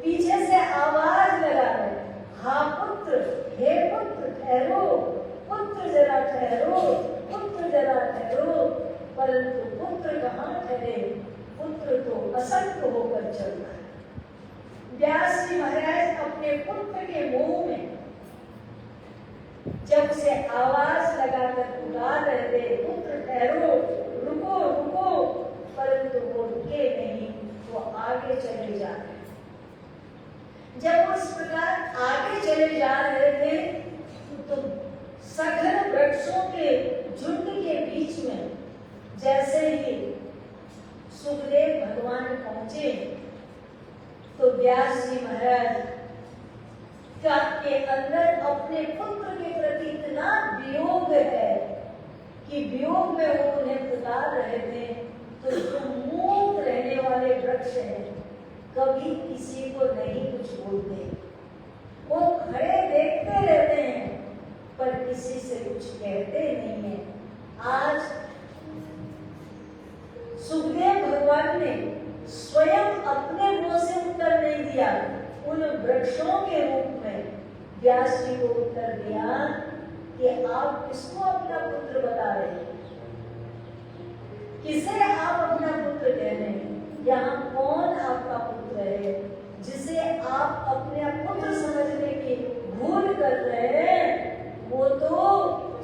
पीछे से आवाज लगा रहे, हाँ पुत्र, हे पुत्र ठहरो, पुत्र जरा ठहरो, पुत्र जरा ठहरो। परंतु पुत्र कहाँ ठहरे, पुत्र तो असंग होकर चल रहा है। व्यास जी महाराज अपने पुत्र के मुंह में जब से आवाज लगाकर पुकार रहे थे, पुत्र ठहरो, रुको रुको, परंतु वो रुके नहीं, वो आगे चले जा रहे। जब वो इस प्रकार आगे चले जा रहे थे तो सघन वृक्षों के झुंड के बीच में जैसे ही सुखदेव भगवान पहुंचे तो व्यास जी महाराज के अंदर अपने पुत्र के प्रति इतना वियोग है कि वियोग में वो उन्हें पुकार रहे थे। तो जो मूक रहने वाले वृक्ष हैं कभी किसी को नहीं कुछ बोलते, वो खड़े देखते रहते हैं पर किसी से कुछ कहते नहीं है। आज सुखदेव भगवान ने स्वयं अपने मुंह से उत्तर नहीं दिया, उन वृक्षों के रूप में व्यास जी को उत्तर दिया कि आप किसको अपना पुत्र बता रहे हैं, किसे आप अपना पुत्र कह रहे हैं, यहाँ कौन आपका पुत्र है जिसे आप अपने पुत्र समझने की भूल कर रहे हैं। वो तो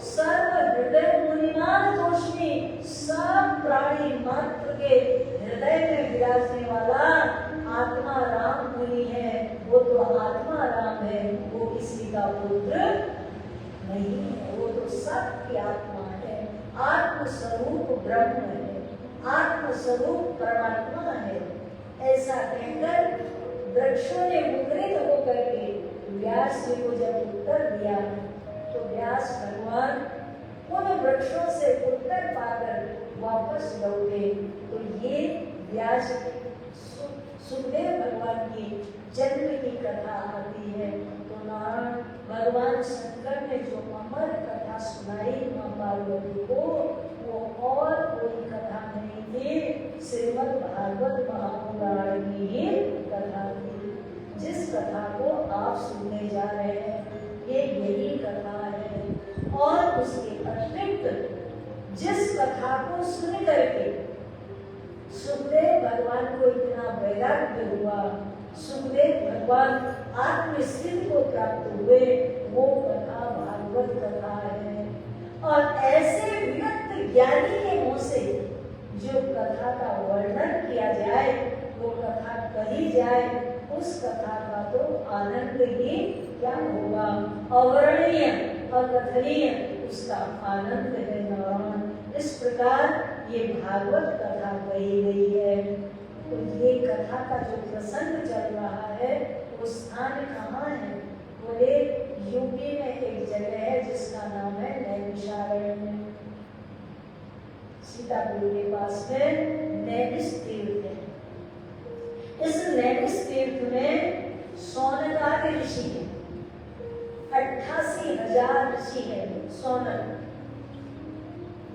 सर्व हृदय मुनिमान तोषणी, सब प्राणी मात्र के हृदय में विराजने वाला आत्मा राम मुनि है। वो तो आत्मा राम है, वो किसी का पुत्र नहीं है, वो तो सबकी आत्मा है, आत्म स्वरूप ब्रह्म है, आत्म स्वरूप परमात्मा है। ऐसा कहकर वृक्षों ने मुद्रित होकर के व्यास जी को जब उत्तर दिया तो व्यास भगवान उन वृक्षों से उत्तर पाकर वापस लौटे। तो ये व्यास सुखदेव भगवान की जन्म की कथा आती है। तो नारायण भगवान शंकर ने जो अमर कथा सुनाई मां पार्वती को, वो और कोई कथा नहीं थी, श्रीमद् भागवत महापुराण की ही कथा थी। जिस कथा को आप सुनने जा रहे हैं ये यही कथा है। और उसके अतिरिक्त जिस कथा को सुन करके सुखदेव भगवान को इतना वैराग्य हुआ, सुखदेव भगवान आत्मस्थिति को प्राप्त हुए, वो कथा भागवत कथा है। और ऐसे विरक्त ज्ञानी के मुंह से जो कथा का वर्णन किया जाए, वो कथा कही जाए, उस कथा का तो आनंद ही क्या होगा, अवर्णनीय अकथनीय उसका आनंद है नारायण। इस प्रकार ये भागवत कथा कही गई है। तो ये कथा का जो प्रसंग चल रहा है वो स्थान कहाँ है, बोले यूपी में एक जगह है जिसका नाम है नैमिषारण्य, सीतापुर के पास में नैमिष तीर्थ है। इस नैमिष तीर्थ में सौनकादि ऋषि है, 88,000 ऋषि है सौनक।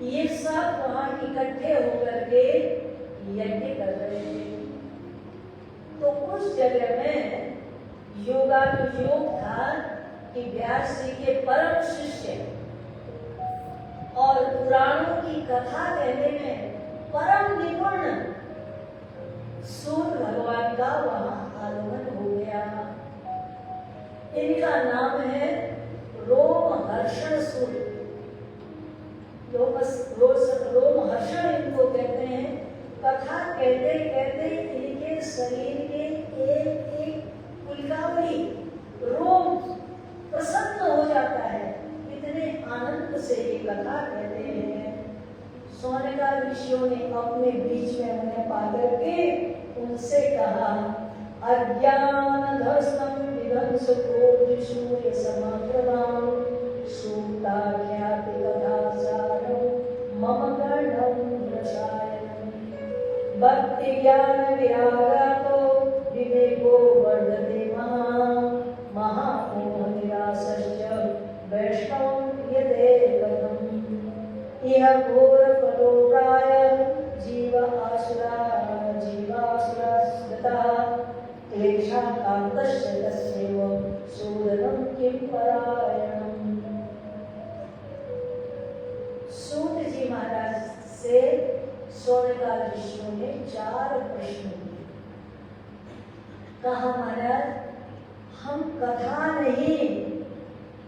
ये सब वहां इकट्ठे होकर के यज्ञ कर रहे थे। तो उस जगह में योगानुयोग था कि व्यास जी के परम शिष्य और पुराणों की कथा कहने में परम निपुण सूर्य भगवान का वहां आगमन हो गया। इनका नाम है रोमहर्षण सूर्य। रोमहर्षण इनको कहते हैं। कथा कहते कहते इनके शरीर के एक एक पुलकावली रोम प्रसन्न हो जाता है, इतने आनंद से ये कथा कहते हैं। सोनेका ऋषियों ने अपने बीच में उन्हें पा करके उनसे कहा, अज्ञान धस्तम विध्वंस कोटिसूर्य समप्रभाम सूता ख्याति कथा सारम मम कर्णम रसायनम भक्ति ज्ञान विरागातो विवेको वर्धते महामोह निरासश्च वैष्णव यदे कथम यह घोर फलो प्राय जीवासुरा स्मृता क्लेशाकान्तस्य तस्यैव सूदनं किं परायणम्। सूत जी महाराज से सोनेका ऋषियों ने 4 प्रश्न किए। कहा, महाराज हम कथा नहीं,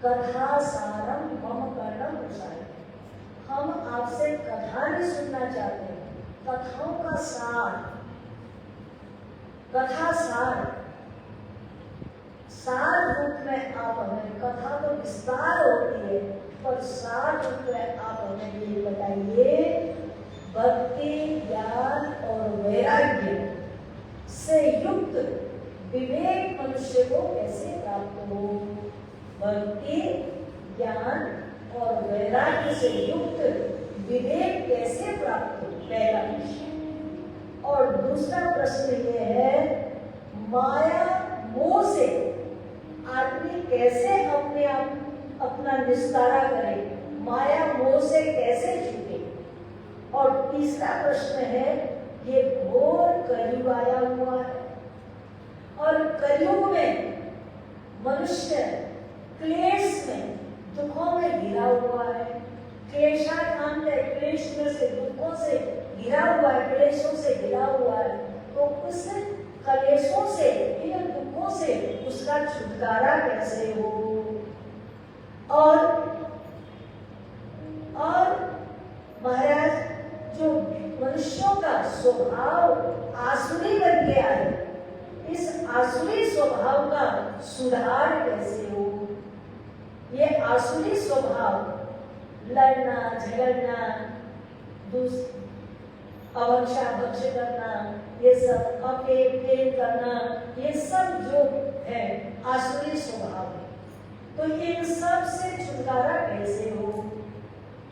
कथा सारम मम कर्णम रसायनम, हम आपसे कथा नहीं सुनना चाहते, कथाओं का सार, कथा सार रूप में आप हमें, कथा तो विस्तार होती है पर सार रूप में आप हमें ये बताइए, भक्ति ज्ञान और वैराग्य से युक्त विवेक मनुष्य को कैसे प्राप्त हो। भक्ति ज्ञान और वैराग्य से युक्त विवेक कैसे प्राप्त हो, पहला प्रश्न। और दूसरा प्रश्न ये है, माया मोह से आदमी कैसे अपने आप अपना निस्तारा करे, माया मोह से कैसे छूटे। और तीसरा प्रश्न है, ये घोर कलयुग आया हुआ है और कलयुग में मनुष्य क्लेश में, दुखों में घिरा हुआ है, क्लेशाकांत है, क्लेश में से, दुखों से घिरा हुआ है, क्लेशों से घिरा हुआ है। तो उस क्लेशों से, इन दुखों से उसका छुटकारा कैसे हो। और महाराज जो मनुष्यों का स्वभाव आसुरी बन गया है, इस आसुरी स्वभाव का सुधार कैसे हो। ये आसुरी स्वभाव, लड़ना झगड़ना, अवक्षा भक्ष करना, ये सब अपेट करना, ये सब जो है आसुरी स्वभाव है। तो इन सब से छुटकारा कैसे हो।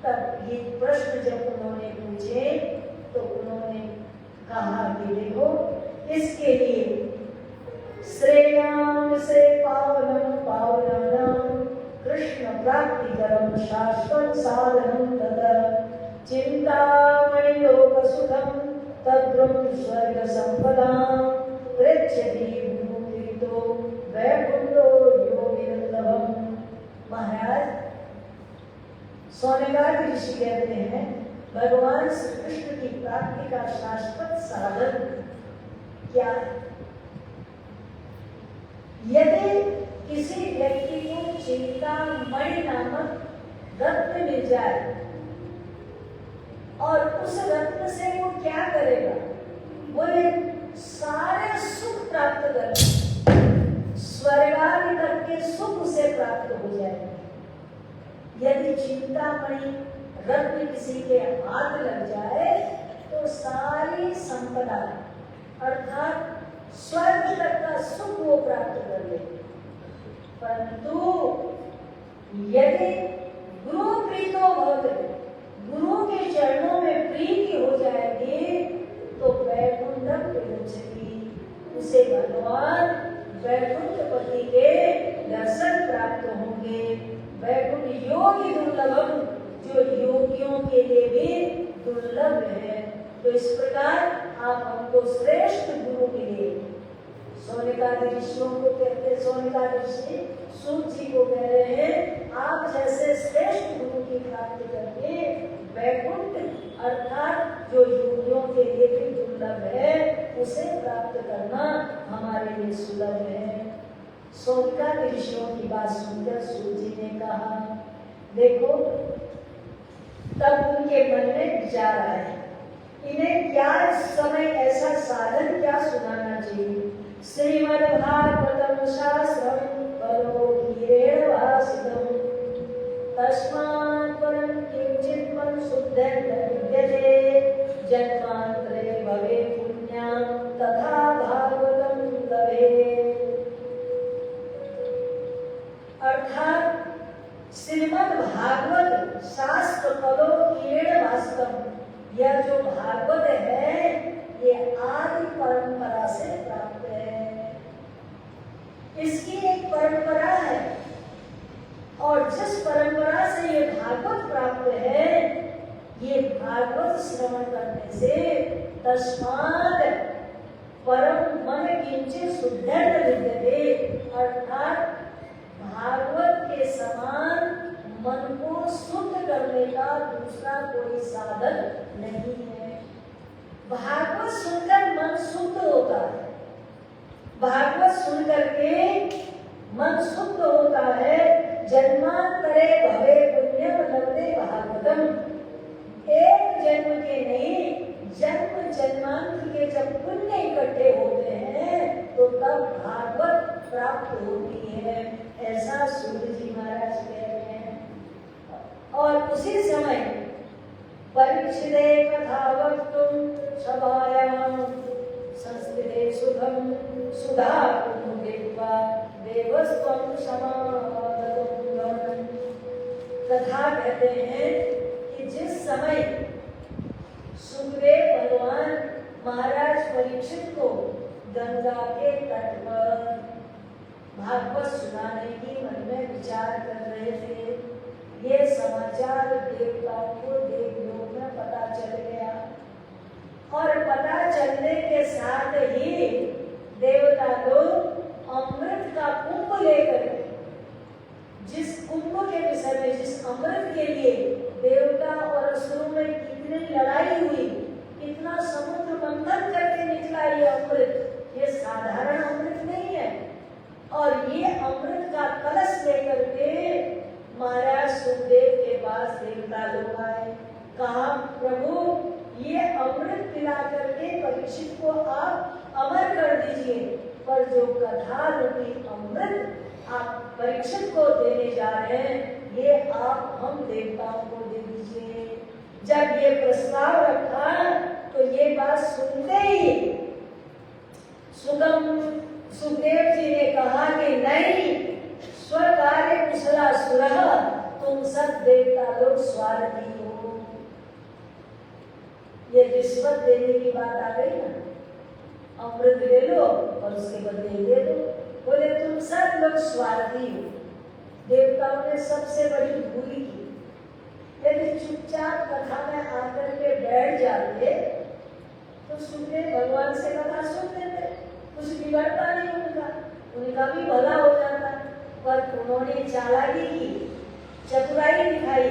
तब ये प्रश्न जब उन्होंने पूछे तो उन्होंने कहा कि देखो, इसके लिए श्रेयाम से पावनम पावनानाम कृष्ण प्राप्ति करम शाश्वत साधनम तद चिंतामणि लोक सुखम तद्रुम स्वर्ग संपदा पृच्छति भूमितो वैकुंठो योगी दुर्लभम। महाराज सोनेका ऋषि कहते हैं, भगवान श्री कृष्ण की प्राप्ति का शाश्वत साधन क्या है। यदि किसी व्यक्ति को चिंतामणि नामक रत्न मिल जाए और उस रत्न से वो क्या करेगा, वो सारे सुख प्राप्त करेगा, स्वर्गादि तक के सुख उसे प्राप्त हो जाएगा। यदि चिंतामणि रत्न किसी के हाथ लग जाए तो सारी संपदा अर्थात स्वर्ग तक का सुख वो प्राप्त कर ले। परंतु यदि गुरु प्रीतो भवति, गुरु के चरणों में प्रीति हो जाएगी तो वैकुंठम विमुच्यति, उसे भगवान वैकुंठपति के दर्शन प्राप्त होंगे। वैकुंठ योगी दुर्लभम, जो योगियों के लिए भी दुर्लभ है। तो इस प्रकार आप हमको श्रेष्ठ गुरु मिले। सोनेका ऋषियों को कहते, सोनेका ऋषि सूत जी को कह रहे हैं, आप जैसे श्रेष्ठ गुरु की प्राप्ति करके वैकुंठ अर्थात जो योगियों के लिए भी दुर्लभ है, उसे प्राप्त करना हमारे लिए सुलभ है। सोनेका ऋषियों की बात सुनकर सूत जी ने कहा, देखो, तब उनके मन में विचार आया, इन्हें क्या इस समय ऐसा साधन क्या सुनाना चाहिए। श्रीमद्भागवतम शास्त्रम करो हीरेण भासितम तस्मात् परं किंचित् मन शुद्धं न विद्यते श्रीमद् भागवत शास्त्र पदो कीण वास्तव, यह जो भागवत है ये आदि परंपरा से प्राप्त है। इसकी एक परंपरा है और जिस परंपरा से ये भागवत प्राप्त है, ये भागवत श्रवण करने से तस्मात् परम मन किंचित शुद्धेन विद्यते, अर्थात भागवत के समान मन को शुद्ध करने का दूसरा कोई साधन नहीं है। भागवत सुनकर मन शुद्ध होता है, भागवत सुन करके मन शुद्ध होता है। जन्मांतरे भवे पुण्यम लभते भागवतम, एक जन्म के नहीं जन्म जन्मांतर के जब पुण्य इकट्ठे होते हैं तो तब भागवत प्राप्त होती है, ऐसा सूर्य जी महाराज कह रहे हैं। और उसी समय परीक्षिते कथा वक्तुम सभायां संस्कृते सुखम सुधा कुमुदित्वा देवस्त्वं समागतुम। कथा कहते हैं कि जिस समय सुखदेव भगवान महाराज परीक्षित को गंगा के तट पर भागवत सुनाने की मन में विचार कर रहे थे, ये समाचार देवताओं को देवलोक में पता चल गया और पता चलने के साथ ही देवता लोग अमृत का कुंभ लेकर, जिस कुंभ के विषय में, जिस अमृत के लिए देवता और असुरों में कितनी लड़ाई हुई, कितना समुद्र मंथन करके निकला ये अमृत, ये साधारण अमृत नहीं है। और ये अमृत का कलश लेकर के महाराज सुखदेव के पास देवता लोग आए, कहा प्रभु ये अमृत पिला करके परीक्षित को आप अमर कर दीजिए, पर जो कथा रूपी अमृत आप परीक्षित को देने जा रहे हैं ये आप हम देवताओं को दे दीजिए। जब ये प्रस्ताव रखा तो ये बात सुनते ही सुखदेव जी ने कहा कि नहीं, स्वकार्य कुशला सुरः, तुम सब देवता लोग स्वार्थी हो। ये रिश्वत देने की बात आ गई ना, अमृत ले लो और उसके बदले दे दो। बोले तुम सब लोग स्वार्थी हो। देवताओं ने सबसे बड़ी भूल की, यदि चुपचाप कथा में आकर के बैठ जाते तो सुखदेव भगवान से कथा सुन लेते, कुछ बिगड़ता नहीं उनका भी भला हो जाता। पर उन्होंने चालाकी की, चतुराई दिखाई,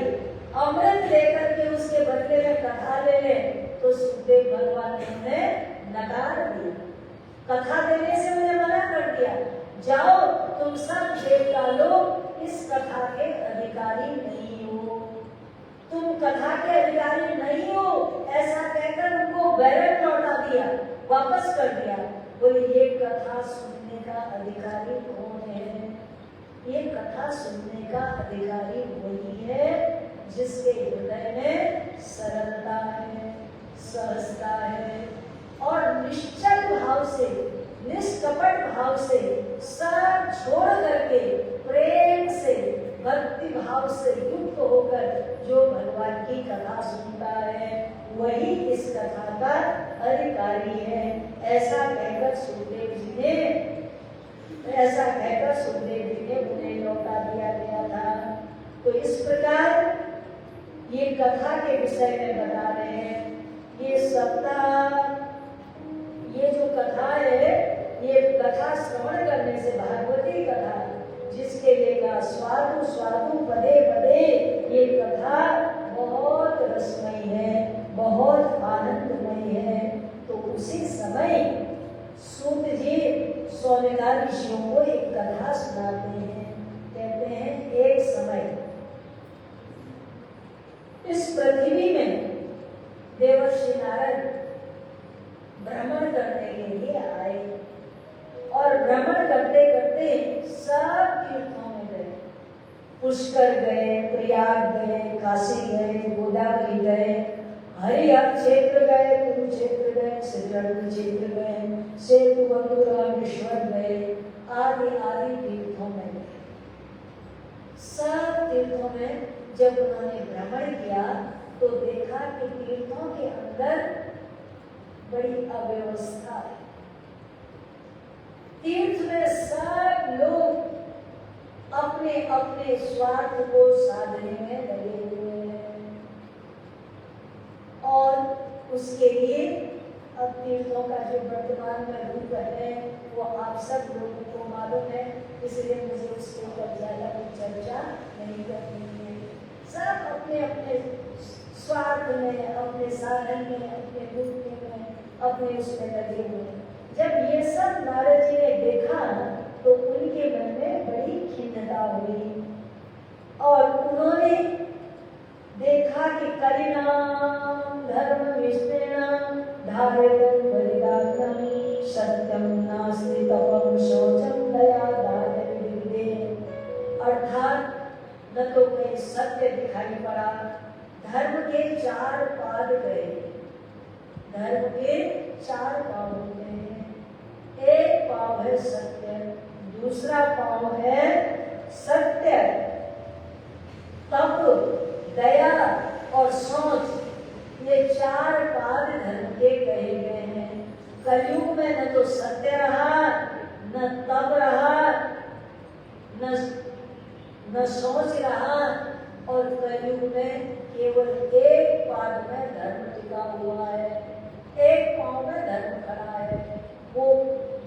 अमृत लेकर के उसके बदले में कथा ले ले, तो सुखदेव भगवान ने नकार दिया, कथा देने से उन्हें मना कर दिया। जाओ तुम सब देवता लोग इस कथा के अधिकारी नहीं हो, तुम कथा के अधिकारी नहीं हो, ऐसा कहकर उनको बैरक लौटा दिया, वापस कर दिया। बोले ये कथा सुनने का अधिकारी कौन है? ये कथा सुनने का अधिकारी वही है जिसके हृदय में सरलता है, सहजता है और निश्चल भाव से, निष्कपट भाव से, सब छोड़ करके प्रेम से, भक्ति भाव से युक्त होकर जो भगवान की कथा सुनता है वही इस कथा का अधिकारी है। ऐसा कहकर सुखदेव जी ने उन्हें लौटा दिया गया था। तो इस प्रकार ये कथा के विषय में बता रहे हैं। ये सप्ताह, ये जो कथा है, ये कथा श्रवण करने से, भागवती कथा जिसके लेगा स्वादु स्वादु पदे पदे, ये कथा बहुत रसमयी है, बहुत आनंदमयी है। तो उसी समय सूत जी सोनेगार ऋषियों को एक कथा सुनाते हैं। कहते हैं एक समय इस पृथ्वी में देवर्षि नारद भ्रमण करने के लिए आए और भ्रमण करते करते सब तीर्थों में गए, पुष्कर गए, प्रयाग गए, काशी गए, गोदावरी गए, हरिहर क्षेत्र गए, कुरुक्षेत्र गए, श्रीरंग क्षेत्र गए, सेतु बंधु रामेश्वर गए, आदि आदि तीर्थों में गए। सब तीर्थों में जब उन्होंने भ्रमण किया तो देखा कि तीर्थों के अंदर बड़ी अव्यवस्था है। तीर्थ में सब लोग अपने अपने स्वार्थ को साधने में लगे हुए हैं और उसके लिए अब तीर्थों का जो वर्तमान में रूप है वो आप सब लोगों को मालूम है, इसलिए मुझे उसके ऊपर ज्यादा चर्चा नहीं करनी है। सब अपने अपने स्वार्थ में, अपने साधन में, अपने मुक्ति में, अपने उसमें लगे हुए हैं। जब ये सब नारद जी ने देखा तो उनके मन में बड़ी खिन्नता हुई और उन्होंने देखा कि कलिनाम धर्म विष्णुनाम धारितं परिदानम सत्यम नास्ति तपम शौचम दया दाय विविधे। अर्थात न तो कोई सत्य दिखाई पड़ा, धर्म के 4 पाद गए, धर्म के 4 पाव होते हैं। एक पाव है सत्य, दूसरा पाव है सत्य, तप, दया और सोच, ये 4 पाद धर्म के कहे गए हैं। कलयुग में न तो सत्य रहा, न तप रहा, न सोच रहा और कलयुग में केवल एक पाद में धर्म टिका हुआ है, एक पांव में धर्म खड़ा है। वो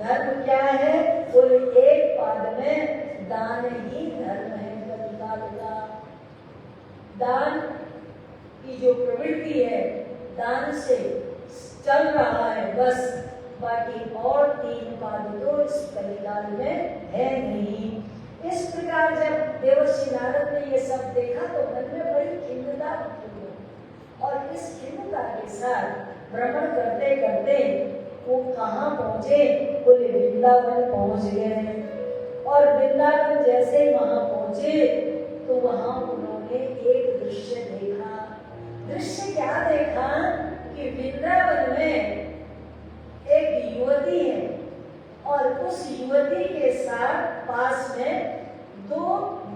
धर्म क्या है? वो एक पाद में दान ही धर्म है। कलिकाल का दान की जो प्रवृत्ति है, दान से चल रहा है बस, बाकी और 3 पाद तो इस कलिकाल में है नहीं। इस प्रकार जब देवर्षि नारद ने ये सब देखा तो मन में बड़ी खिन्नता हुई और इस खिन्नता के साथ भ्रमण करते करते वो कहाँ पहुंचे? बोले वृंदावन पहुंच गए। और वृंदावन जैसे वहां पहुंचे तो वहां उन्होंने एक दृश्य देखा। दृश्य क्या देखा कि वृंदावन में एक युवती है और उस युवती के साथ पास में 2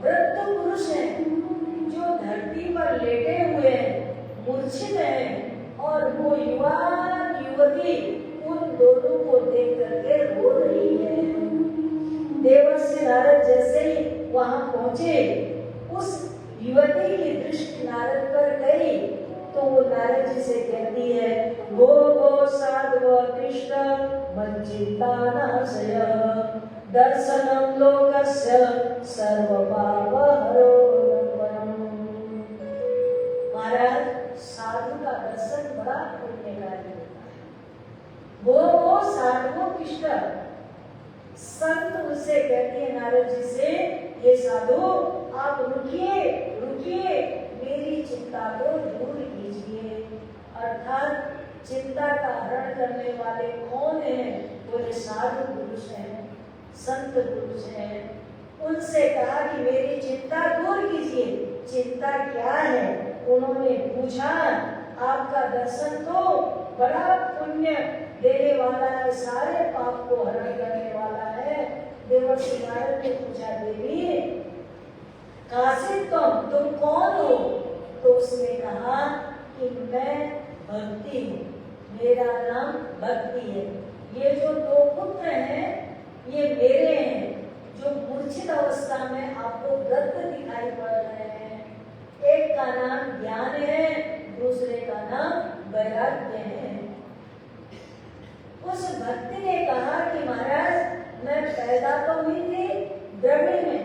वृद्ध पुरुष हैं जो धरती पर लेटे हुए हैं, मूर्छित हैं और वो युवती उन दोनों को देख करके रो रही है। देवर्षि नारद जैसे ही वहां पहुंचे, उस युवती की दृष्टि नारद पर गई तो वो नारद जी से कहती है, गो गो साधव कृष्ण मज्जिता नाशय दर्शनम लोकस्य सर्व पाप हरो। महाराज, साधु का दर्शन बड़ा पुण्यकारी होता है। वो साधु कृष्ण संत उनसे कहती है नारद जी से, ये साधु आप रुकिए रुकिए, मेरी चिंता को दूर कीजिए। अर्थात चिंता का हरण करने वाले कौन हैं? बोले साधु पुरुष हैं, संत पुरुष हैं। उनसे कहा कि मेरी चिंता दूर कीजिए। चिंता क्या है? उन्होंने पूछा, आपका दर्शन तो बड़ा पुण्य देने वाला है, सारे पाप को हरण करने वाला है। देवर्षि नारद ने पूछा, देवी काशिद तुम कौन हो? तो उसने कहा कि मैं भक्ति हूँ, मेरा नाम भक्ति है। ये जो 2 पुत्र हैं ये मेरे हैं, जो मूर्छित अवस्था में आपको वृद्ध दिखाई पड़ रहे हैं। एक का नाम ज्ञान है, दूसरे का नाम वैराग्य है। उस भक्ति ने कहा कि महाराज, मैं पैदा तो हुई थी द्रविड़ में,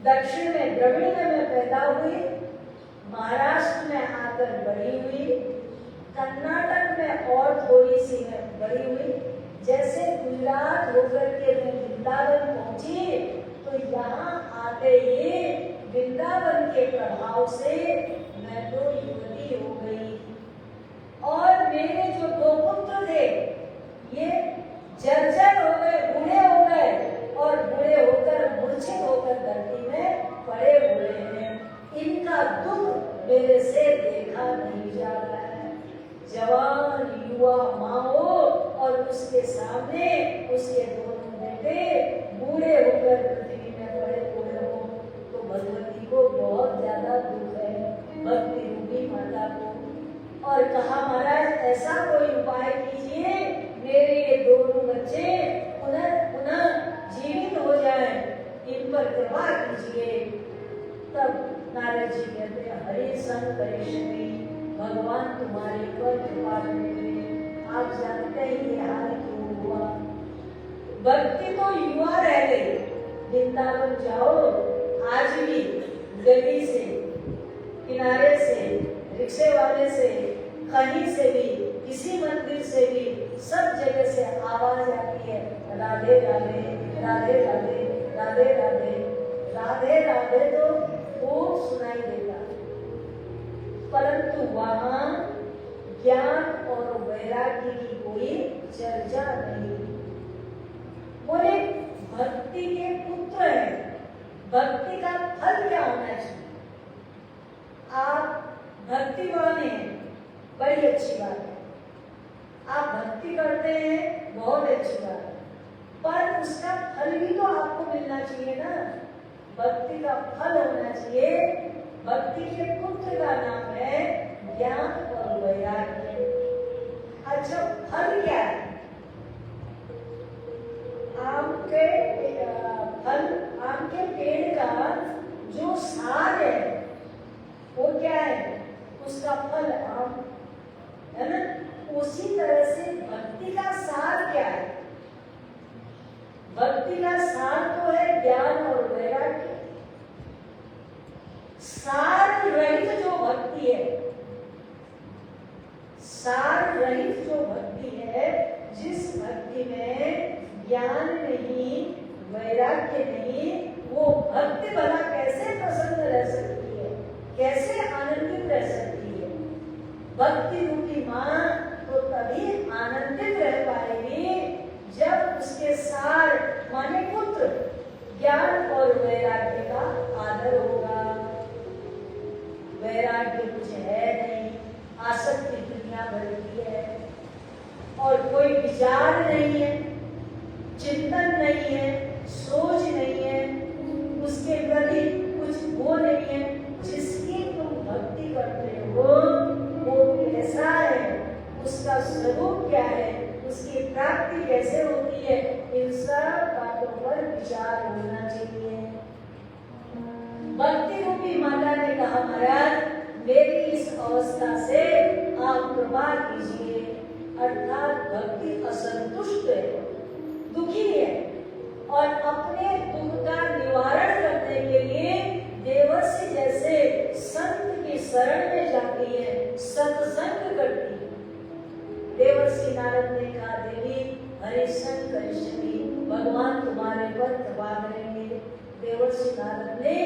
दक्षिण में द्रविड़ में मैं पैदा हुई, महाराष्ट्र में आकर बड़ी हुई, कर्नाटक में और थोड़ी सी मैं बड़ी हुई। जैसे गुजरात होकर के मैं वृंदावन पहुंची तो यहाँ आते ही वृंदावन के प्रभाव से मैं तो युवती हो गई। और मेरे जो 2 पुत्र थे ये जर्जर हो गए, बूढ़े हो गए और बूढ़े होकर मूर्छित होकर धरती में पड़े हुए हैं। इनका दुख मेरे से देखा नहीं जा रहा है। जवान युवा माँ हो और उसके सामने उसके दोनों बेटे बूढ़े होकर पृथ्वी में पड़े हुए हो तो भगवान नारद जी कहते हैं हरि संग करेश्वरी, भगवान तुम्हारे पर कृपा करेंगे। आप जानते हैं ये हाल क्यों हुआ? भक्ति तो युवा रह गई। वृंदावन जाओ, आज भी गली से, किनारे से, रिक्शे वाले से, कहीं से भी, किसी मंदिर से भी, सब जगह से आवाज आती है राधे राधे राधे राधे राधे राधे राधे राधे, तो खूब सुनाई देता, परंतु वहां ज्ञान और वैराग्य की कोई चर्चा नहीं। बोले भक्ति के पुत्र है, भक्ति का फल क्या होना चाहिए? आप भक्तिवान हैं, बड़ी अच्छी बात है, आप भक्ति करते हैं, बहुत अच्छी बात है, पर उसका फल भी तो आपको मिलना चाहिए ना। भक्ति का फल होना चाहिए। भक्ति के पुत्र का नाम है ज्ञान और वैराग्य। अच्छा, फल क्या है? आम के फल, आम के पेड़ का जो सार है वो क्या है? उसका फल आम है ना। उसी तरह से भक्ति का सार क्या है? भक्ति का सार तो है ज्ञान और वैराग्य। सार रहित जो भक्ति है, सार रहित जो भक्ति है, जिस भक्ति में ज्ञान नहीं, वैराग्य नहीं, वो भक्ति भला कैसे प्रसन्न रह सकती है, कैसे आनंदित रह सकती है? भक्ति रूपी मां तो तभी आनंदित रह पाएगी जब उसके सार माने पुत्र ज्ञान और वैराग्य का आदर होगा। वैराग्य कुछ है नहीं, आसक्ति दुनिया भर की है, और कोई विचार नहीं है, चिंतन नहीं है, सोच नहीं है, उसके प्रति कुछ वो नहीं है। जिसकी तुम भक्ति करते हो वो कैसा है, उसका स्वरूप क्या है, उसकी प्राप्ति कैसे होती है, इन सब बातों पर विचार होना चाहिए। भक्ति रूपी माता ने कहा महाराज मेरी इस अवस्था से आप कृपा कीजिए, अर्थात भक्ति असंतुष्ट है, दुखी है, और अपने दुख का निवारण करने के लिए देवर्षि जैसे संत की शरण में जाती है, सत्संग करती है। देवर्षि नारद ने कहा देवी हरिशंकर करिष्यति, भगवान तुम्हारे पर कृपा करेंगे। देवर्षि नारद ने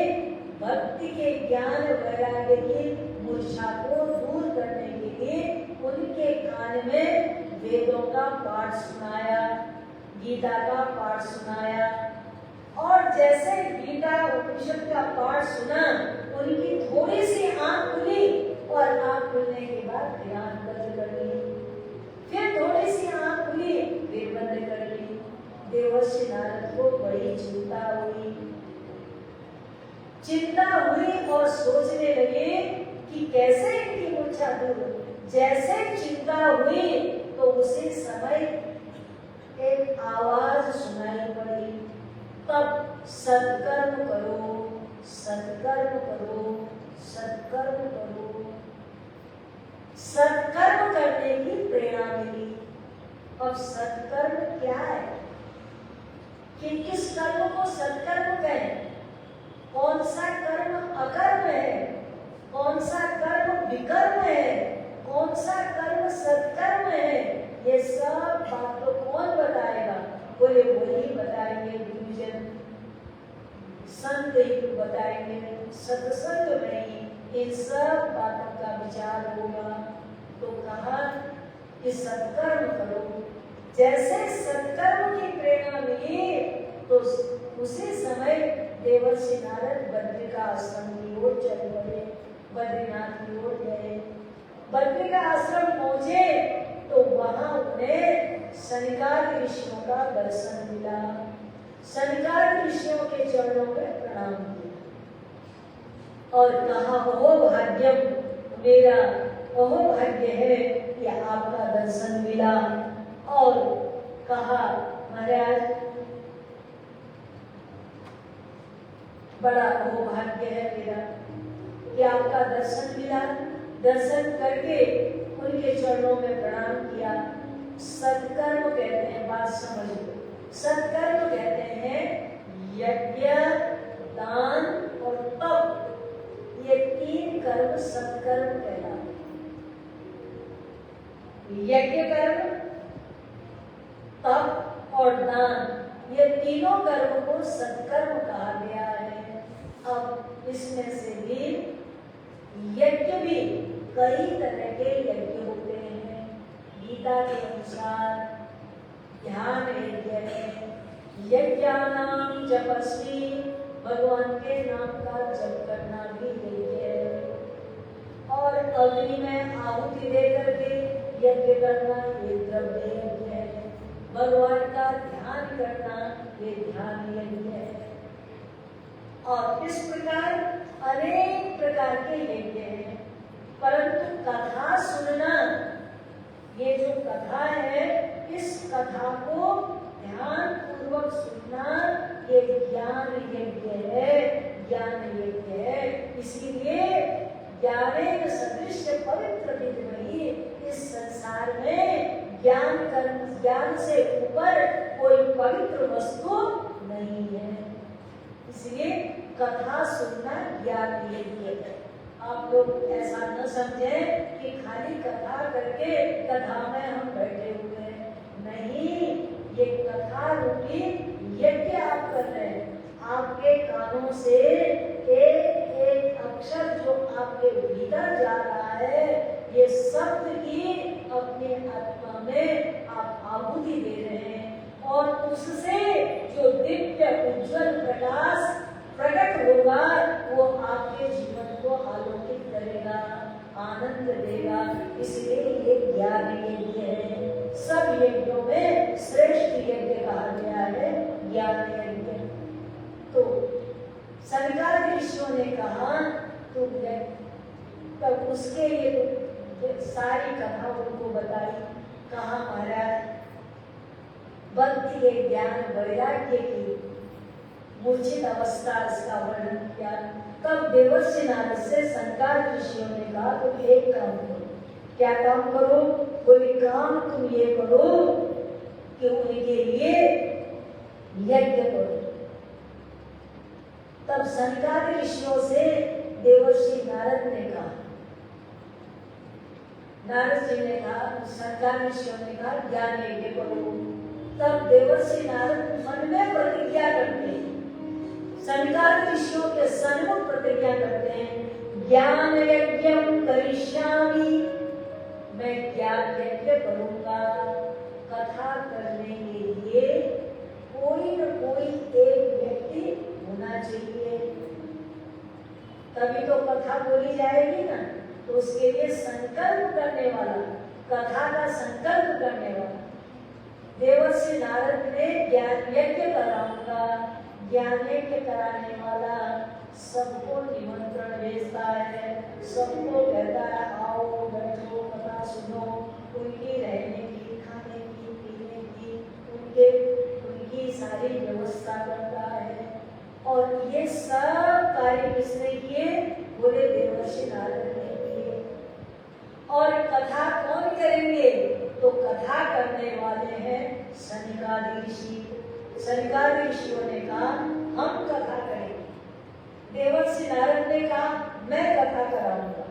भक्ति के ज्ञान वैराग्य की मूर्छा को दूर करने के लिए उनके कान में वेदों का पाठ सुनाया, गीता का पाठ सुनाया, और जैसे गीता उपनिषद का पाठ सुना उनकी थोड़ी सी आंख खुली, और आंख खुलने के बाद ध्यान बंद कर ली, फिर थोड़ी सी आंख खुली फिर बंद कर ली। देवर्षि नारद को बड़ी चिंता हुई, और सोचने लगे कि कैसे इनकी मूर्छा दूर हो। जैसे चिंता हुई तो उसी समय एक आवाज सुनाई पड़ी, तब सत्कर्म करो, सत्कर्म करो, सत्कर्म करो। सत्कर्म करने की प्रेरणा मिली। अब सत्कर्म क्या है कि किस कर्म को सत्कर्म कहें, कौन सा कर्म अकर्म है, कौन सा कर्म विकर्म है, कौन सा कर्म सत्कर्म है, ये सब बात तो कौन बताएगा? बोले वही बताएंगे गुरुजन, संत ही बताएंगे, सत्संग नहीं। इन सब बातों का विचार होगा। तो कहा कि सत्कर्म करो। जैसे सत्कर्म की प्रेरणा मिली तो उसी समय देवर्षि नारद बद्रिका आश्रम की ओर चल पड़े, बद्रीनाथ की ओर गए। बद्रिका आश्रम पहुंचे तो वहां उन्हें सनकादि ऋषियों का दर्शन मिला। सनकादि ऋषियों के चरणों में प्रणाम किया और कहा अहो भाग्यम, मेरा अहो भाग्य है कि आपका दर्शन मिला। और कहा महाराज बड़ा अहो भाग्य है मेरा कि आपका दर्शन मिला, दर्शन करके उनके चरणों में प्रणाम किया। सत्कर्म कहते हैं, बात समझ लो, सत्कर्म कहते हैं यज्ञ, दान और तप, ये 3 कर्म सत्कर्म कहलाते हैं। यज्ञ कर्म, तप और दान, ये तीनों कर्म को सत्कर्म कहा गया है। अब इसमें से भी यज्ञ भी कई तरह के यज्ञ होते हैं। गीता के अनुसार ध्यान यज्ञ है, यज्ञानाम जपस्वी, भगवान के नाम का जप करना भी यज्ञ है। और अग्नि में आहुति देकर के यज्ञ करना, ये द्रव्य यज्ञ है। भगवान का ध्यान करना, ये ध्यान यज्ञ है। और इस प्रकार अनेक प्रकार के यज्ञ हैं। परंतु कथा सुनना, ये जो कथा है, इस कथा को ध्यान पूर्वक सुनना, ये ज्ञान यज्ञ है, ज्ञान यज्ञ है। इसीलिए ज्ञानेन सदृश पवित्र विद्महि, इस संसार में ज्ञान से ऊपर कोई पवित्र वस्तु नहीं है। इसलिए कथा सुनना ज्ञान यज्ञ है। आप लोग ऐसा न समझें कि खाली कथा करके कथा में हम बैठे हुए हैं, नहीं, ये कथा रूपी यज्ञ आप कर रहे हैं। आपके कानों से एक एक अक्षर जो आपके भीतर जा रहा है, ये शब्द की अपने आत्मा में आप आहुति दे रहे हैं, और उससे जो दिव्य उज्जवल प्रकाश प्रकट होगा, वो आपके जीवन को आलोकित करेगा, आनंद देगा। इसलिए ये ज्ञान यज्ञ है। सब यज्ञों में श्रेष्ठ यज्ञ कहा गया है ज्ञान यज्ञ। तो सनकादिक ऋषियों ने कहा, तो तब उसके लिए तो सारी कथा उनको बताई। कहा महाराज, भक्ति के ज्ञान वैराग्य की मूर्छित अवस्था, इसका वर्णन किया। तब देवर्षि नारद से सनकादिक ऋषियों ने कहा, तुम एक काम करो। क्या काम करो? कोई काम तुम ये करो कि उनके लिए यज्ञ करो। तब सनकादिक ऋषियों से देवर्षि नारद ने कहा, नारद जी ने कहा, सनकादिक ऋषियों ने कहा ज्ञान यज्ञ करो। तब देवर्षि नारद मन में प्रतिज्ञा करते हैं, सनकादिक ऋषियों के सन्मुख प्रतिज्ञा करते हैं, ज्ञान यज्ञम करिष्यामि, मैं ज्ञान यज्ञ करूंगा। कथा करने के लिए कोई न कोई एक व्यक्ति होना चाहिए, तभी तो कथा बोली जाएगी ना। तो उसके लिए संकल्प करने वाला, कथा का संकल्प करने वाला। देवर्षि नारद ने ज्ञान यज्ञ कराऊंगा, ज्ञान यज्ञ कराने वाला सबको निमंत्रण भेजता है, सबको कहता है आओ बैठो कथा सुनो। उनकी रहने की, खाने की, पीने की, उनकी सारी व्यवस्था करता है। और ये सब कार्य किसने किए? बोले देवर्षि नारद ने किए। और कथा कौन करेंगे? तो कथा करने वाले हैं सनकादिक ऋषि। सनकादिक ऋषियों ने कहा हम कथा करेंगे। देवर्षि नारद ने कहा मैं कथा कराऊंगा।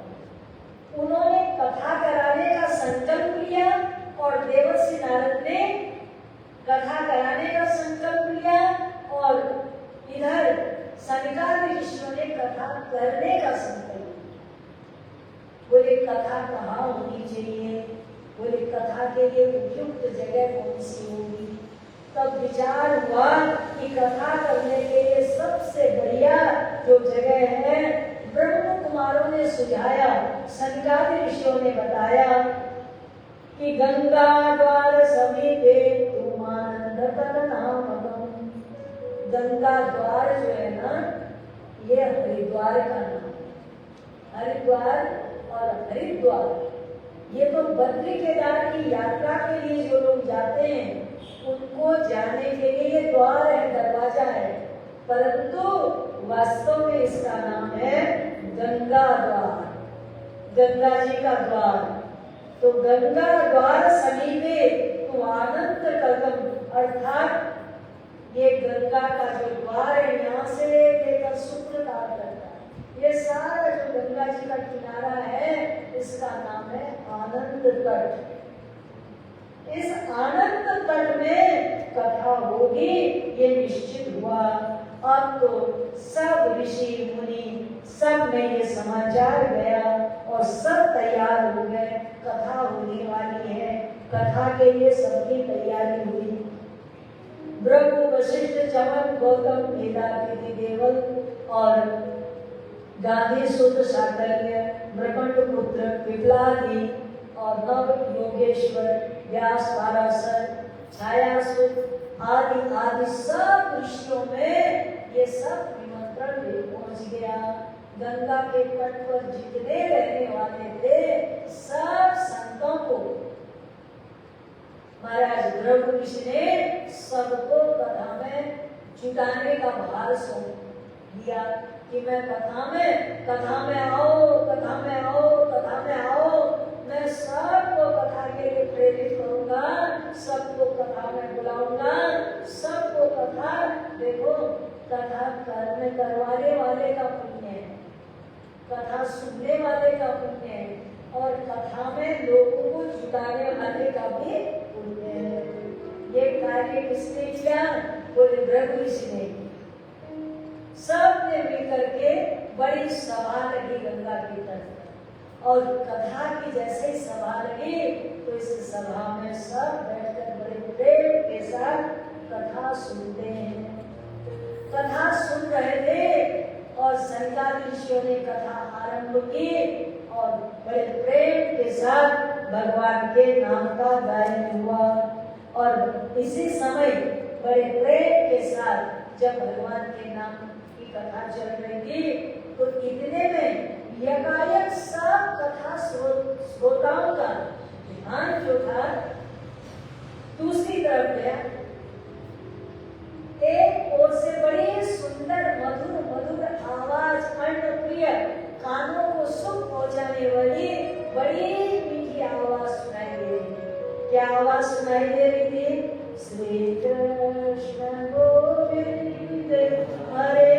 उन्होंने कथा कराने का संकल्प लिया और देवर्षि नारद ने कथा कराने का संकल्प लिया, और इधर सनकादिक ऋषियों ने कथा करने का संकल्प लिया। बोले कथा कहाँ होनी चाहिए? बोले कथा के लिए उपयुक्त जगह कौन सी होगी? तब विचार हुआ कि कथा करने के लिए सबसे बढ़िया जो जगह है, ब्रह्म कुमारों ने सुझाया, सनकादिक ऋषियों ने बताया कि गंगा द्वार समीपे तुमानंद तन्नामकम। गंगा द्वार जो है ना, ये हरिद्वार का नाम है। हरिद्वार और हरिद्वार ये तो बद्री केदार की यात्रा के लिए जो लोग जाते हैं उनको जाने के लिए ये द्वार है, दरवाजा है, परंतु वास्तव में इसका नाम है गंगा द्वार, गंगा जी का द्वार। तो गंगा द्वार समीपे तू आनंद कदम, अर्थात ये गंगा का जो द्वार है यहाँ से लेकर शुक्ल तक करता है, ये सारा जो गंगा जी का किनारा है इसका नाम है आनंद तट। इस आनंद तट में कथा होगी ये निश्चित हुआ। अब तो सब ऋषि मुनि सब में ये समाचार गया और सब तैयार हो गए, कथा होने वाली है। कथा के लिए सबकी तैयारी हुई। भृगु, वशिष्ठ, चमन, गौतम, मेधातिथि, देवल और गांधी सुत शाकल्य, मृकंड पुत्र पिपलादि और नव योगेश्वर, व्यास, पाराशर, छायासुत आदि आदि सब ऋषियों में ये सब निमंत्रण ले पहुंच गया। गंगा के तट पर जितने रहने वाले थे सब संतों को महाराज भृगु ऋषि ने सबको कथा में जुटाने का भार सौंप दिया कि मैं कथा में आओ, कथा में आओ, कथा में आओ। मैं सबको कथा के लिए प्रेरित करूंगा, सबको कथा में बुलाऊंगा, सबको कथा। देखो कथा करवाने वाले का पुण्य है, कथा सुनने वाले का पुण्य है और कथा में लोगों को जुटाने वाले का भी पुण्य है। ये कार्य किसने किया? बोले भृगु ऋषि ने। सब ने मिलकर के बड़ी सभा लगी गंगा के तट और कथा की जैसे ही सभा लगी तो इस सभा में सब बैठकर बड़े प्रेम के साथ कथा सुनते हैं। कथा सुन रहे थे और सनकादि ऋषियों ने कथा आरंभ की और बड़े प्रेम के साथ भगवान के नाम का गायन हुआ। और इसी समय बड़े प्रेम के साथ जब भगवान के नाम की कथा चल रही थी तो इतने में यकायक सब कथा श्रोताओं का ध्यान जो था दूसरी तरफ गया। एक ओर से बड़ी सुंदर मधुर मधुर आवाज, अन्नप्रिय, कानों को सुख पहुंचाने वाली बड़ी मीठी आवाज सुनाई दे रही थी। क्या आवाज सुनाई दे रही थी? श्री कृष्ण गोविंद हरे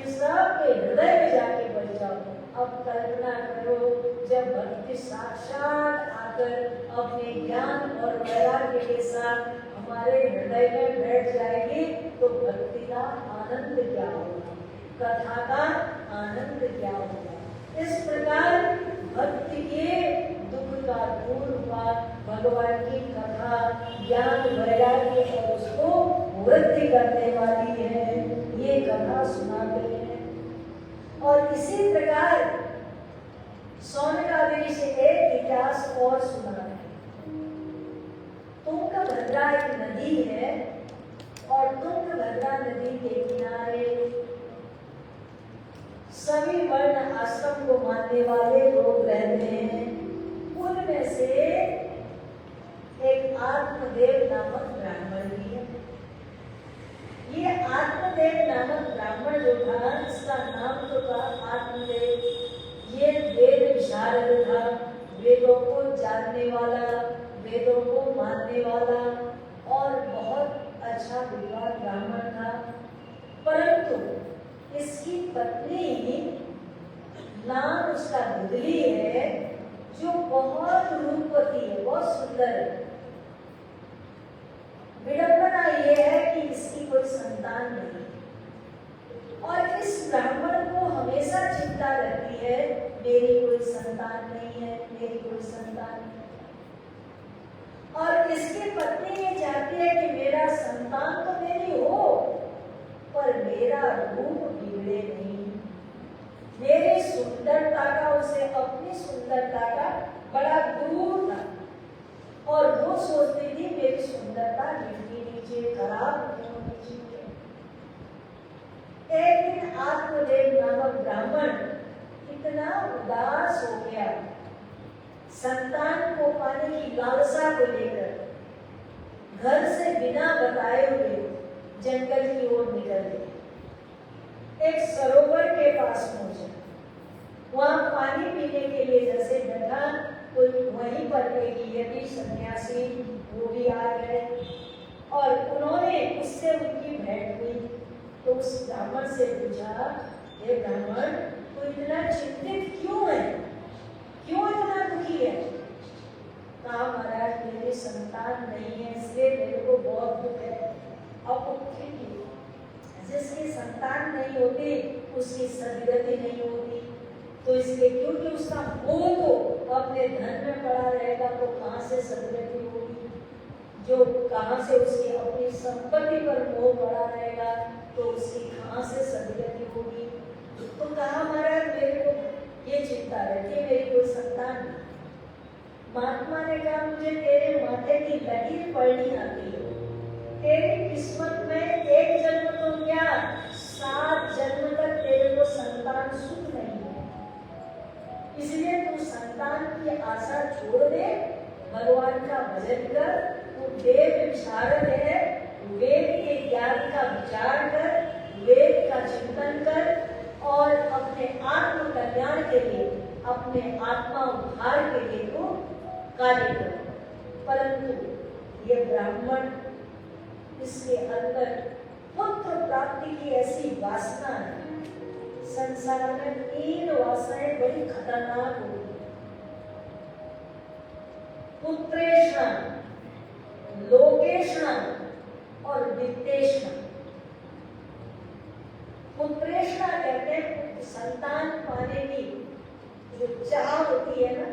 इन सब के हृदय में जाके बच जाओ। अब कल्पना करो जब भक्ति साक्षात आकर अपने ज्ञान और वैराग्य के साथ हमारे हृदय में बैठ जाएगी तो भक्ति का आनंद क्या होगा, कथा का आनंद क्या होगा। इस प्रकार भक्ति के दुख का दूर हुआ भगवान की कथा ज्ञान वैराग्य और उसको वृद्धि करने वाली है, ये कथा सुनाते हैं। और इसी प्रकार सौनकादेवी से एक इतिहास और सुना है। तुंगभद्रा एक नदी है और तुंगभद्रा नदी के किनारे सभी वर्ण आश्रम को मानने वाले लोग रहते हैं। उनमें से एक आत्मदेव नामक ब्राह्मण भी है। ये आत्मदेव नामक ब्राह्मण जो था, इसका नाम तो था आत्मदेव। ये वेद विशारद था, वेदों को जानने वाला, वेदों को मानने वाला और बहुत अच्छा विद्वान ब्राह्मण था। परंतु इसकी पत्नी नाम उसका बुदली है, जो बहुत रूपवती है, बहुत सुंदर है। विडंबना ये है कि इसकी कोई संतान नहीं और इस ब्राह्मण को हमेशा चिंता रहती है, मेरी कोई संतान नहीं है, मेरी कोई संतान नहीं। और इसकी पत्नी ये चाहती है कि मेरा संतान तो मेरी हो पर मेरा रूप बिगड़े नहीं। मेरी सुंदरता का, उसे अपनी सुंदरता का बड़ा दूर था और वो सोचती थी मेरी सुंदरता गिरती नीचे, खराब नहीं होनी चाहिए। एक दिन आत्मदेव नामक ब्राह्मण इतना उदास हो गया, संतान को पाने की लालसा को लेकर घर से बिना बताए हुए जंगल की ओर निकल गए। एक सरोवर के पास पहुंचे, वहां पानी पीने के लिए जैसे बैठा, कोई वहीं पर एक यति सन्यासी वो भी आ गए और उन्होंने उससे उनकी भेंट हुई। तो उस ब्राह्मण से पूछा, हे ब्राह्मण, तू इतना चिंतित क्यों है, क्यों इतना दुखी है? कहा, महाराज मेरी संतान नहीं है इसलिए मेरे को बहुत दुख है। अब जिसकी संतान नहीं होती उसकी सदगति नहीं होती, तो इसलिए क्योंकि उसका मोह तो अपने धन में पड़ा रहेगा तो कहाँ से सदगति होगी। जो कहाँ से उसकी अपनी संपत्ति पर मोह पड़ा रहेगा तो उसकी कहाँ से सदगति होगी। तो कहा, महाराज मेरे को ये चिंता रहती है, मेरी कोई संतान नहीं। महात्मा ने कहा, मुझे तेरे माथे की लकीर पढ़नी आती है। तेरी किस्मत में एक जन्म तो क्या 7 जन्म तक तेरे को संतान सुख नहीं है, इसलिए तू संतान की आशा छोड़ दे, भगवान का भजन कर। तू वेद विशारद है, वेद के ज्ञान का विचार कर, वेद का चिंतन कर और अपने आत्म कल्याण के लिए, अपने आत्मा उद्धार के लिए तू कार्य कर। परंतु ये ब्राह्मण, इसके अंदर पुत्र प्राप्ति की ऐसी वासना है। संसार में 3 वासनाएं बड़ी खतरनाक होती है। पुत्रेषणा, लोकेषणा और वित्तेषणा। पुत्रेषणा कहते हैं संतान पाने की जो चाह होती है ना,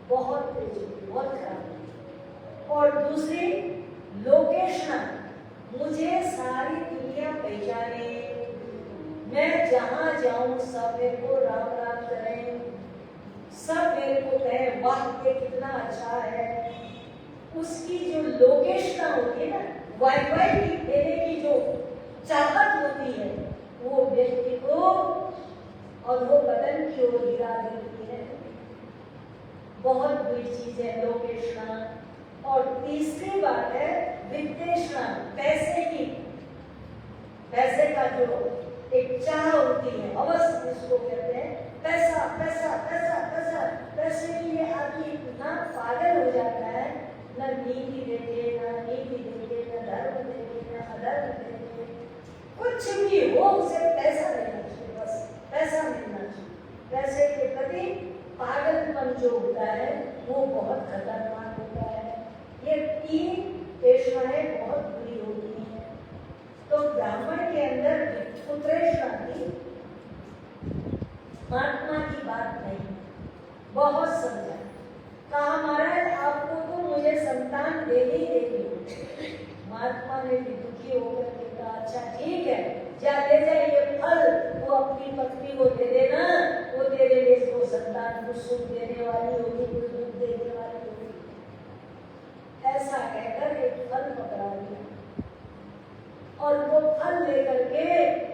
बहुत तेज, बहुत खराब। और दूसरी लोकेषणा, मुझे सारी दुनिया पहचाने, मैं जहां जाऊं सब मेरे को राम राम करें, सब मेरे को कहे वाह ये कितना अच्छा है। उसकी जो लोकेषणा होती है ना, वाई देने की जो चाहत होती है, वो व्यक्ति को अधोपतन की ओर गिरा देती है। बहुत बुरी चीज है लोकेषणा। और तीसरी बात है वित्तेषणा, पैसे की, पैसे का जो एक चाह होती है, अवश्य इसको कहते हैं पैसा पैसा पैसा पैसा। पैसे के लिए आदमी इतना पागल हो जाता है, न नीति देखे, न नीति देखे, न धर्म देखे, न अधर्म देखे, कुछ भी हो उसे पैसा प्रति पागलपन जो होता है वो बहुत खतरनाक होता है। ये 3 तृष्णाएं बहुत बुरी होती हैं। तो ब्राह्मण के अंदर पुत्रेष्णा थी, महात्मा की बात नहीं। बहुत समझा, कहा महाराज आपको तो मुझे संतान देनी ही देनी। महात्मा ने भी दुखी होकर के कहा अच्छा ठीक है, जा ले जा ये फल, वो अपनी पत्नी को दे देना, वो तेरे लिए वो संतान को सुख देने वाली होगी, कुछ दुख देने वाली होगी। ऐसा कहकर एक फल पकड़ा लिया और वो फल लेकर के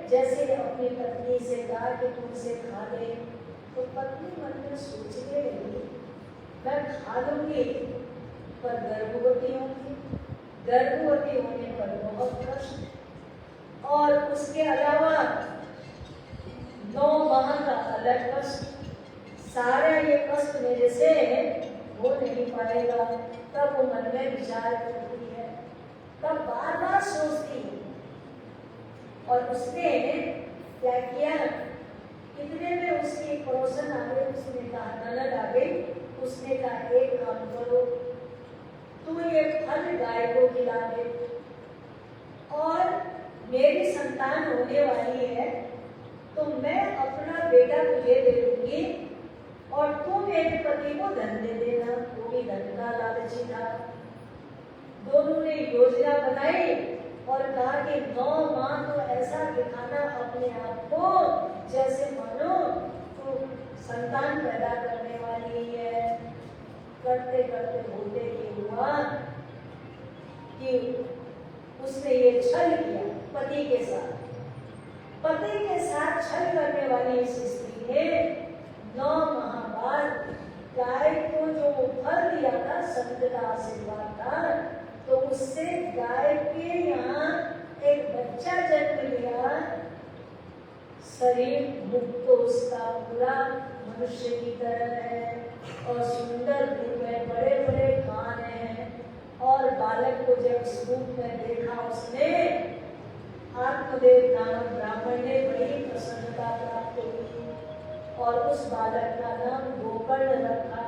जैसे अपनी पत्नी से कहा कि तुमसे खा ले, तो पत्नी मन में सोचने लगी मैं खा लूंगी पर गर्भवती होंगी, गर्भवती होने पर बहुत कष्ट, और उसके अलावा 9 माह का अलग कष्ट, सारा ये कष्ट मेरे से हो नहीं पाएगा। तब वो मन में विचार करती है, तब बार बार सोचती है। और उसने क्या किया, इतने में उसकी पड़ोसन आ गई, उसने कहा ननद आ गई, उसने कहा एक काम करो, तुम ये फल गाय को खिला दे और मेरी संतान होने वाली है तो मैं अपना बेटा तुझे दे दूंगी और तू मेरे पति को धन दे देना। वो भी धन का लालची था। दोनों ने योजना बनाई और कहा कि 9 माह तो ऐसा दिखाना अपने आप को जैसे मानो तो संतान पैदा करने वाली है। करते करते होते ये हुआ कि उसने ये छल किया पति के साथ। पति के साथ छल करने वाली इस स्त्री ने 9 माह बाद गाय को जो फल दिया था, संत का आशीर्वाद था, तो उससे गाय के यहाँ एक बच्चा जन्म लिया। शरीर मुक्त तो उसका पूरा मनुष्य की तरह है और सुंदर रूप में बड़े बड़े कान हैं। और बालक को जब इस रूप में देखा उसने, आत्मदेव नामक ब्राह्मण ने बड़ी प्रसन्नता प्राप्त की और उस बालक का नाम गोकर्ण रखा।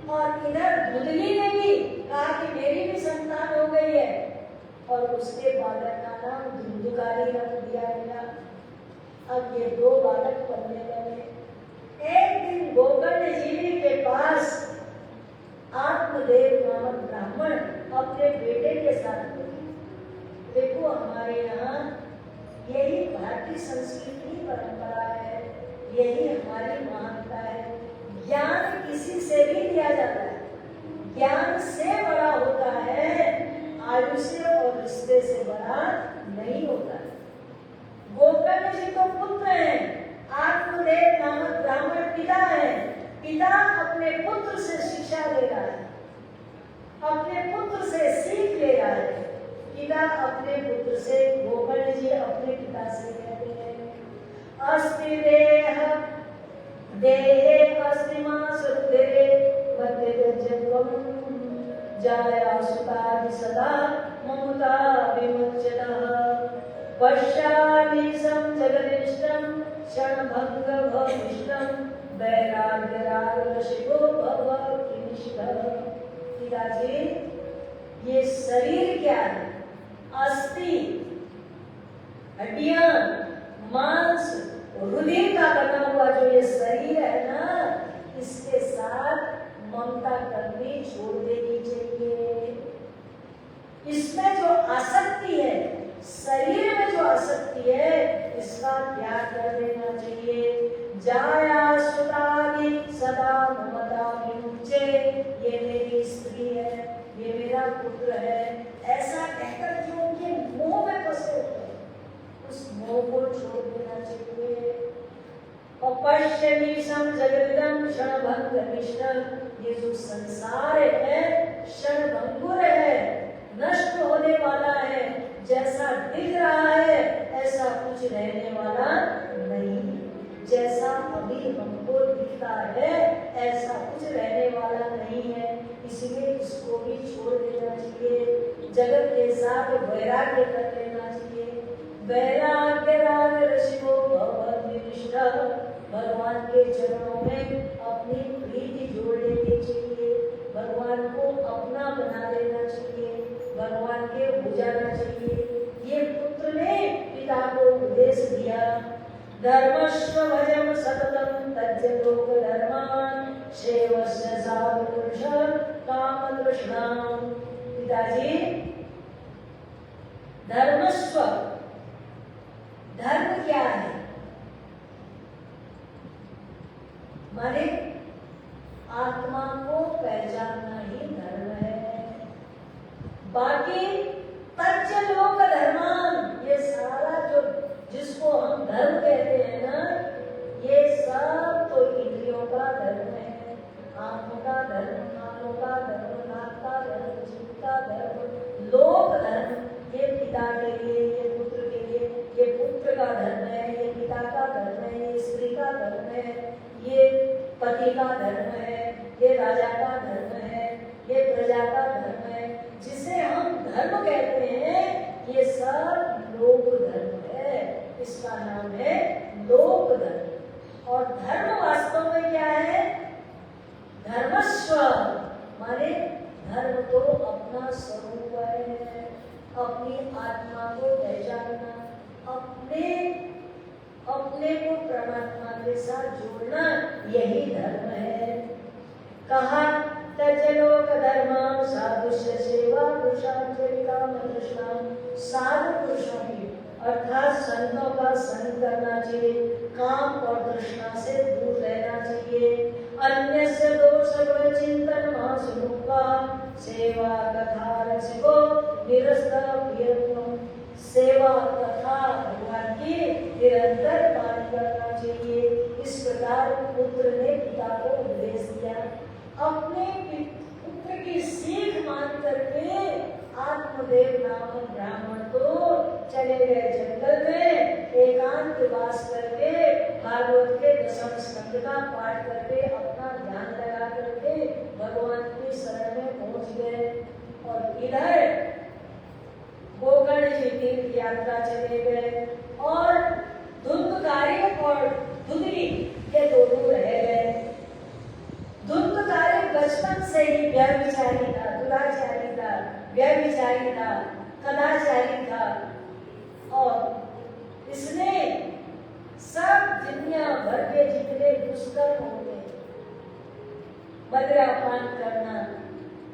और इधर दुदली ने भी कहा कि मेरी भी संतान हो गई है और उसके बालक का नाम धुंधुकारी रख दिया गया। अब ये 2 बालक पलने लगे। एक दिन गोकर्ण जी के पास आत्मदेव नामक ब्राह्मण अपने बेटे के साथ बोले, देखो हमारे यहाँ यही भारतीय संस्कृति परंपरा है, यही हमारी मान्यता है, ज्ञान किसी से भी दिया जाता है, ज्ञान से बड़ा होता है, आयु से और रिश्ते से बड़ा नहीं होता है। गोकर्ण जी तो पुत्र हैं, आत्मदेव नामक ब्राह्मण पिता है। पिता अपने पुत्र से शिक्षा ले रहा है, अपने पुत्र से सीख ले रहा है। पिता अपने पुत्र से, गोकर्ण जी अपने पिता से कहते हैं, अस्ति देह देहे अस्ति मासुदेहे मध्यजत्वम जाया सुतादि सदा ममता विमुच्यतः पश्यामि सं जगदिष्टं क्षणभंग भविष्टं वैराग्यरागरसिको भव किनिष्ठः। पिताजी ये शरीर क्या है? अस्थि, हड्डियां, मांस, हृदय का बना हुआ जो ये शरीर है ना, इसके साथ ममता करनी छोड़ देनी चाहिए। इसमें जो आसक्ति है, शरीर में जो आसक्ति है, इसका त्याग कर देना चाहिए। जाया सुतादि सदा ममता विमुच्य, ये मेरी स्त्री है, ये मेरा पुत्र है, ऐसा कहकर जो उनके मोह में फंसे होते हैं, उस मोह को छोड़ देना चाहिए। अपश्यमि सं जगदिदं क्षणभंगुरमिष्टं, ये जो संसार है क्षणभंगुर है, नष्ट होने वाला है। जैसा दिख रहा है ऐसा कुछ रहने वाला नहीं, जैसा अभी हमको दिखता है ऐसा कुछ रहने वाला नहीं है। इसलिए इसको भी छोड़ देना चाहिए, जगत के साथ वैराग्य कर लेना चाहिए। वैराग्य राग रसिको भव निष्ठा भगवान के चरणों में अपनी प्रीति जोड़ लेनी चाहिए, भगवान को अपना बना लेना चाहिए, भगवान के हो जाना चाहिए। ये पुत्र ने पिता को उपदेश दिया, धर्मस्व भजम सततम तज्ज लोक धर्मान सेवस्य साधुपुरुष काम तृष्णाम। पिताजी, धर्मस्व, धर्म क्या है? माने आत्मा को पहचानना ही धर्म है। बाकी तज्ज लोक धर्मान, ये सारा जो जिसको हम धर्म कहते हैं ना, ये सब तो इंद्रियों का धर्म है, आंखों का धर्म, कानों का धर्म, नाक का धर्म, जीभ का धर्म, लोक धर्म। ये पिता के लिए, ये पुत्र के लिए, ये पुत्र का धर्म है, ये पिता का धर्म है, ये स्त्री का धर्म है, ये पति का धर्म है, ये राजा का धर्म है, ये प्रजा का धर्म है। जिसे हम धर्म कहते हैं, ये सब लोक धर्म है, इसका नाम है लोक धर्म। और धर्म वास्तव में क्या है? धर्मस्व माने धर्म तो अपना स्वरूप है, अपनी आत्मा को पहचानना, अपने को परमात्मा के साथ जोड़ना, यही धर्म है। कहा तज्ज लोक धर्माम साधुष्य सेवा पुरुषांचरिका तृष्णाम। साधु पुरुषों की अर्थात संतों का संग करना चाहिए, काम और तृष्णा से दूर रहना चाहिए। अन्य से दोष चिंतन महासुमुखा सेवा कथा रसिको निरस्त प्रियत्वम। सेवा कथा भगवान की निरंतर पालन करना चाहिए। इस प्रकार पुत्र ने पिता को उपदेश दिया। अपने पुत्र की सीख मान करके आत्मदेव नामक ब्राह्मण तो चले गए जंगल में, एकांत वास करके भागवत के दशम स्कंद का पाठ करके अपना ध्यान लगा करके भगवान की शरण में पहुंच गए। और इधर गोकर्ण जी तीर्थ यात्रा चले गए और धुंधकारी और धुंधली के दोनों रह गए। धुंधकारी बचपन से ही व्यभिचारी था, दुराचारी था, व्यभिचारी था, कदाचारी था और इसने सब दुनिया भर के जितने दुष्कर्म होते, मदिरापान करना,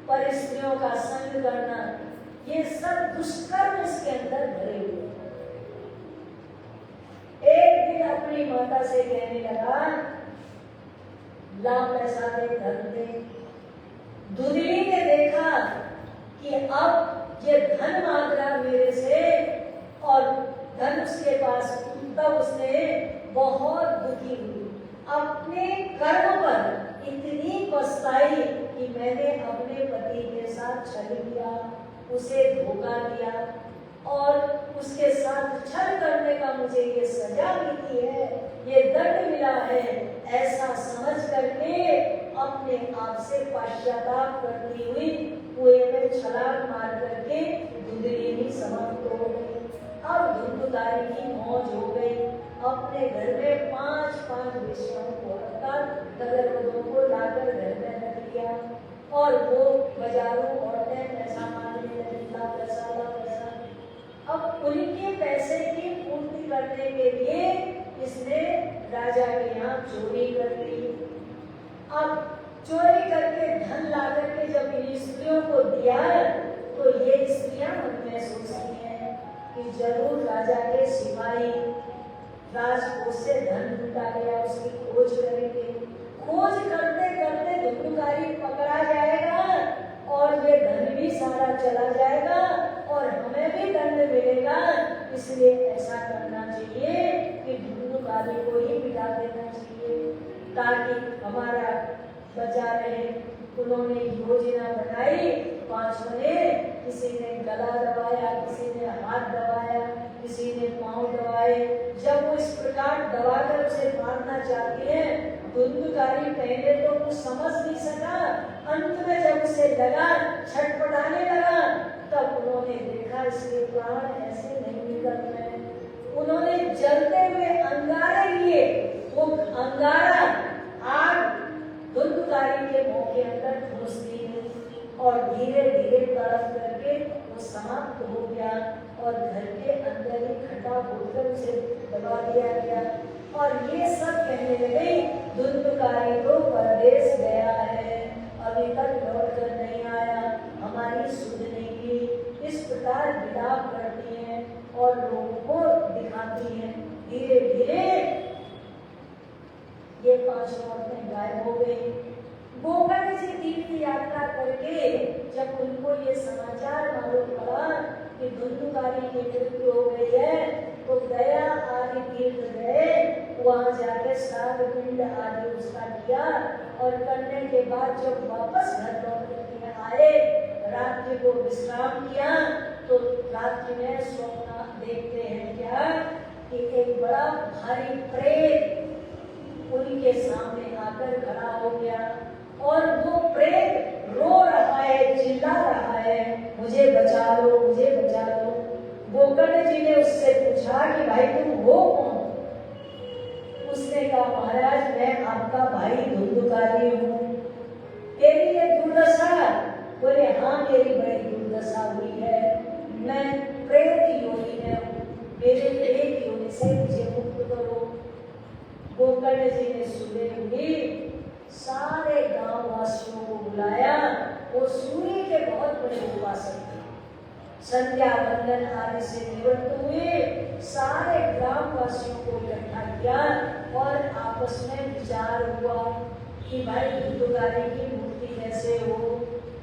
परिस्त्रियों का संग करना, ये सब दुष्कर्म इसके अंदर भरे हुए। एक दिन अपनी माता से कहने लगा, ला पैसा दे, धन दे। धुंधली ने देखा कि अब ये धन मांग रहा मेरे से और धन उसके पास, तब उसने बहुत दुखी हुई, अपने कर्म पर इतनी पछताई कि मैंने अपने पति के साथ छल किया, उसे धोखा दिया और उसके साथ छल करने का मुझे ये सजा मिली है, ये दंड मिला है। ऐसा समझ करके अपने आप से पश्चाताप करती हुई कुएं में छलांग मार करके धुंधली भी समाप्त हो गई। अब धुंधकारी की मौज हो गई। अपने घर में 5-5 विषयों को अर्थात नगरवधों को लाकर घर में रख लिया और वो बाजारों औरतें पैसा मांगने लगी, ला पैसा, ला पैसा। अब उनके पैसे की पूर्ति करने के लिए इसने राजा के यहाँ चोरी कर ली। अब चोरी करके धन ला करके जब इन स्त्रियों को दिया तो ये स्त्रियां मन में सोचती हैं कि जरूर राजा के सिपाही राजकोष से धन लूटा गया, उसकी खोज करेंगे। खोज करते करते धुंधकारी पकड़ा जाएगा और ये धन भी सारा चला जाएगा और हमें भी दंड मिलेगा। इसलिए ऐसा करना चाहिए कि धुंधकारी को ही मिटा देना चाहिए ताकि हमारा बचा रहे। उन्होंने योजना बनाई। 5 ने, किसी ने गला दबाया, किसी ने हाथ दबाया, किसी ने पांव दबाए। जब वो इस प्रकार दबाकर उसे मारना चाहती है, धुंधकारी पहले तो कुछ समझ नहीं सका। अंत में जब उसे लगा, छटपटाने लगा, तब उन्होंने देखा इसके प्राण ऐसे नहीं निकल रहे। उन्होंने जलते हुए अंगारे लिए वो अंगारा आग धुंधकारी के मुंह के अंदर घुसती है और धीरे धीरे तड़प करके वो समाप्त हो गया और घर के अंदर ही खड्डा खोदकर उसे दबा दिया गया। और ये सब कहने लगे धुंधकारी तो परदेश गया है, अभी तक लौट कर नहीं आया, हमारी सुध नहीं की। इस प्रकार विलाप करती हैं और लोगों को दिखाती हैं। धीरे धीरे ये 5 औरतें गायब हो गई। गोकर्ण जी तीर्थ यात्रा करके जब उनको ये समाचार मालूम पड़ा कि धुंधकारी की मृत्यु हो गई है, तो गया आदि तीर्थ गए, वहां जाके श्राद्ध पिंड आदि उसका किया और करने के बाद जब वापस घर लौट करके आए, रात्रि को विश्राम किया, तो रात्रि में स्वप्न देखते हैं क्या कि एक बड़ा भारी प्रेत उनके सामने आकर खड़ा हो गया और वो प्रेत रो रहा है, चिल्ला रहा है, मुझे बचा लो, मुझे बचा लो। गोकर्ण जी ने उससे पूछा कि भाई तुम हो कौन? उसने कहा महाराज मैं आपका भाई धुंधकारी हूँ, तेरी ये दुर्दशा? बोले हाँ मेरी बड़ी दुर्दशा हुई है, मैं प्रेत योनि में हूँ, मेरे प्रेत योनि से मुझे मुक्त करो। गोकर्ण जी ने सुबह हुई सारे गांव वासियों को बुलाया। वो सूर्य के बहुत बड़े उपासक थे, संध्या वंदन आदि से निवृत्त हुए, सारे ग्राम वासियों को इकट्ठा किया और आपस में विचार हुआ कि भाई धुंधकारी की मुक्ति कैसे हो,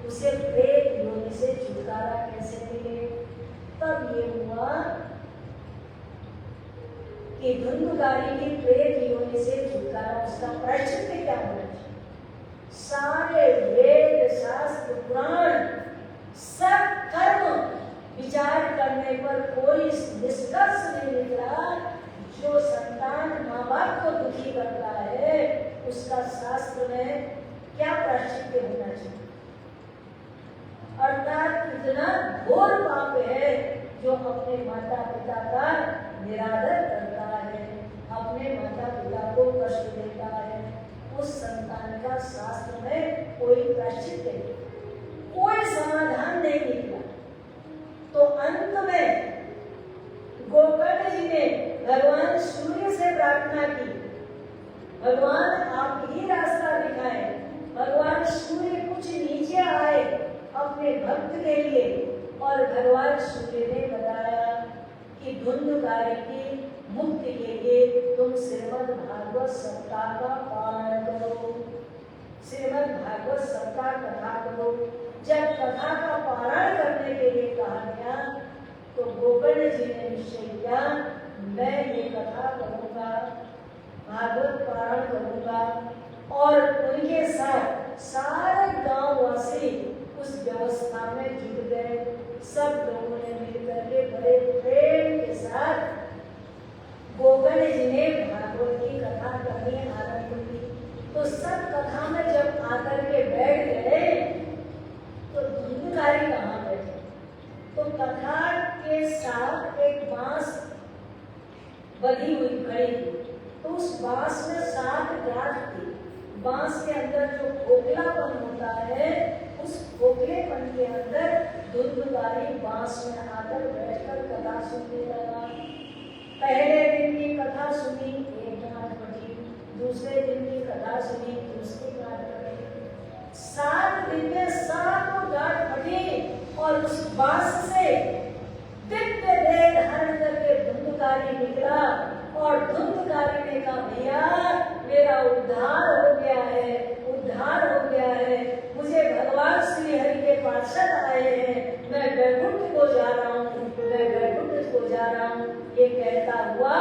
उसे प्रेत योनि से छुटकारा कैसे मिले। तब ये हुआ कि धुंधकारी की प्रेत योनि से छुटकारा, उसका प्रायश्चित क्या होना चाहिए? सारे वेद शास्त्र पुराण सब कर्म विचार करने पर कोई निष्कर्ष नहीं निकला। जो संतान माँ बाप को दुखी करता है उसका शास्त्र में क्या प्रायश्चित होना चाहिए? अर्थात इतना घोर पाप है जो अपने माता पिता का निरादर करता है, अपने माता पिता को कष्ट देता है, उस संतान का शास्त्र में कोई प्रायश्चित नहीं, कोई समाधान नहीं निकला। तो अंत में गोकर्ण जी ने भगवान सूर्य से प्रार्थना की, भगवान आप ही रास्ता दिखाएं। भगवान सूर्य कुछ नीचे आए अपने भक्त के लिए और भगवान सूर्य ने बताया कि धुंधकारी की मुक्ति के लिए तुम श्रीमद् भागवत सप्ताह का पालन करो, श्रीमद् भागवत सप्ताह कथा करो। जब कथा का पारण करने के लिए कहा गया तो गोकर्ण जी ने निश्चय किया मैं ये कथा करूंगा, भागवत पारण करूंगा। और उनके साथ सारे गांव वासी उस व्यवस्था में जुट गए। सब लोगों ने मिलकर के बड़े प्रेम के साथ गोकर्ण जी ने भागवत की कथा करनी आरंभ की। तो सब कथा में जब आकर के बैठ गए तो धुंधकारी कहाँ बैठे? तो कथा के साथ एक बांस बधी हुई खड़ी थी, तो उस बांस में 7 गांठ थी। बांस के अंदर जो खोखलापन होता है उस खोखलेपन के अंदर धुंधकारी बांस में आकर बैठकर कथा सुनने लगा। पहले दिन की कथा सुनी, एक गांठ बची, दूसरे दिन की कथा सुनी, दूसरी गांठ बची, 7 दिन में 7 गांठ बची और उस बांस से दिव्य देह धारण करके धुंधकारी निकला और धुंधकारी ने कहा भैया मेरा उद्धार हो गया है, उद्धार हो गया है, मुझे भगवान श्री हरि के पार्षद आए हैं, मैं वैकुंठ को जा रहा हूँ, मैं वैकुंठ को जा रहा हूँ। ये कहता हुआ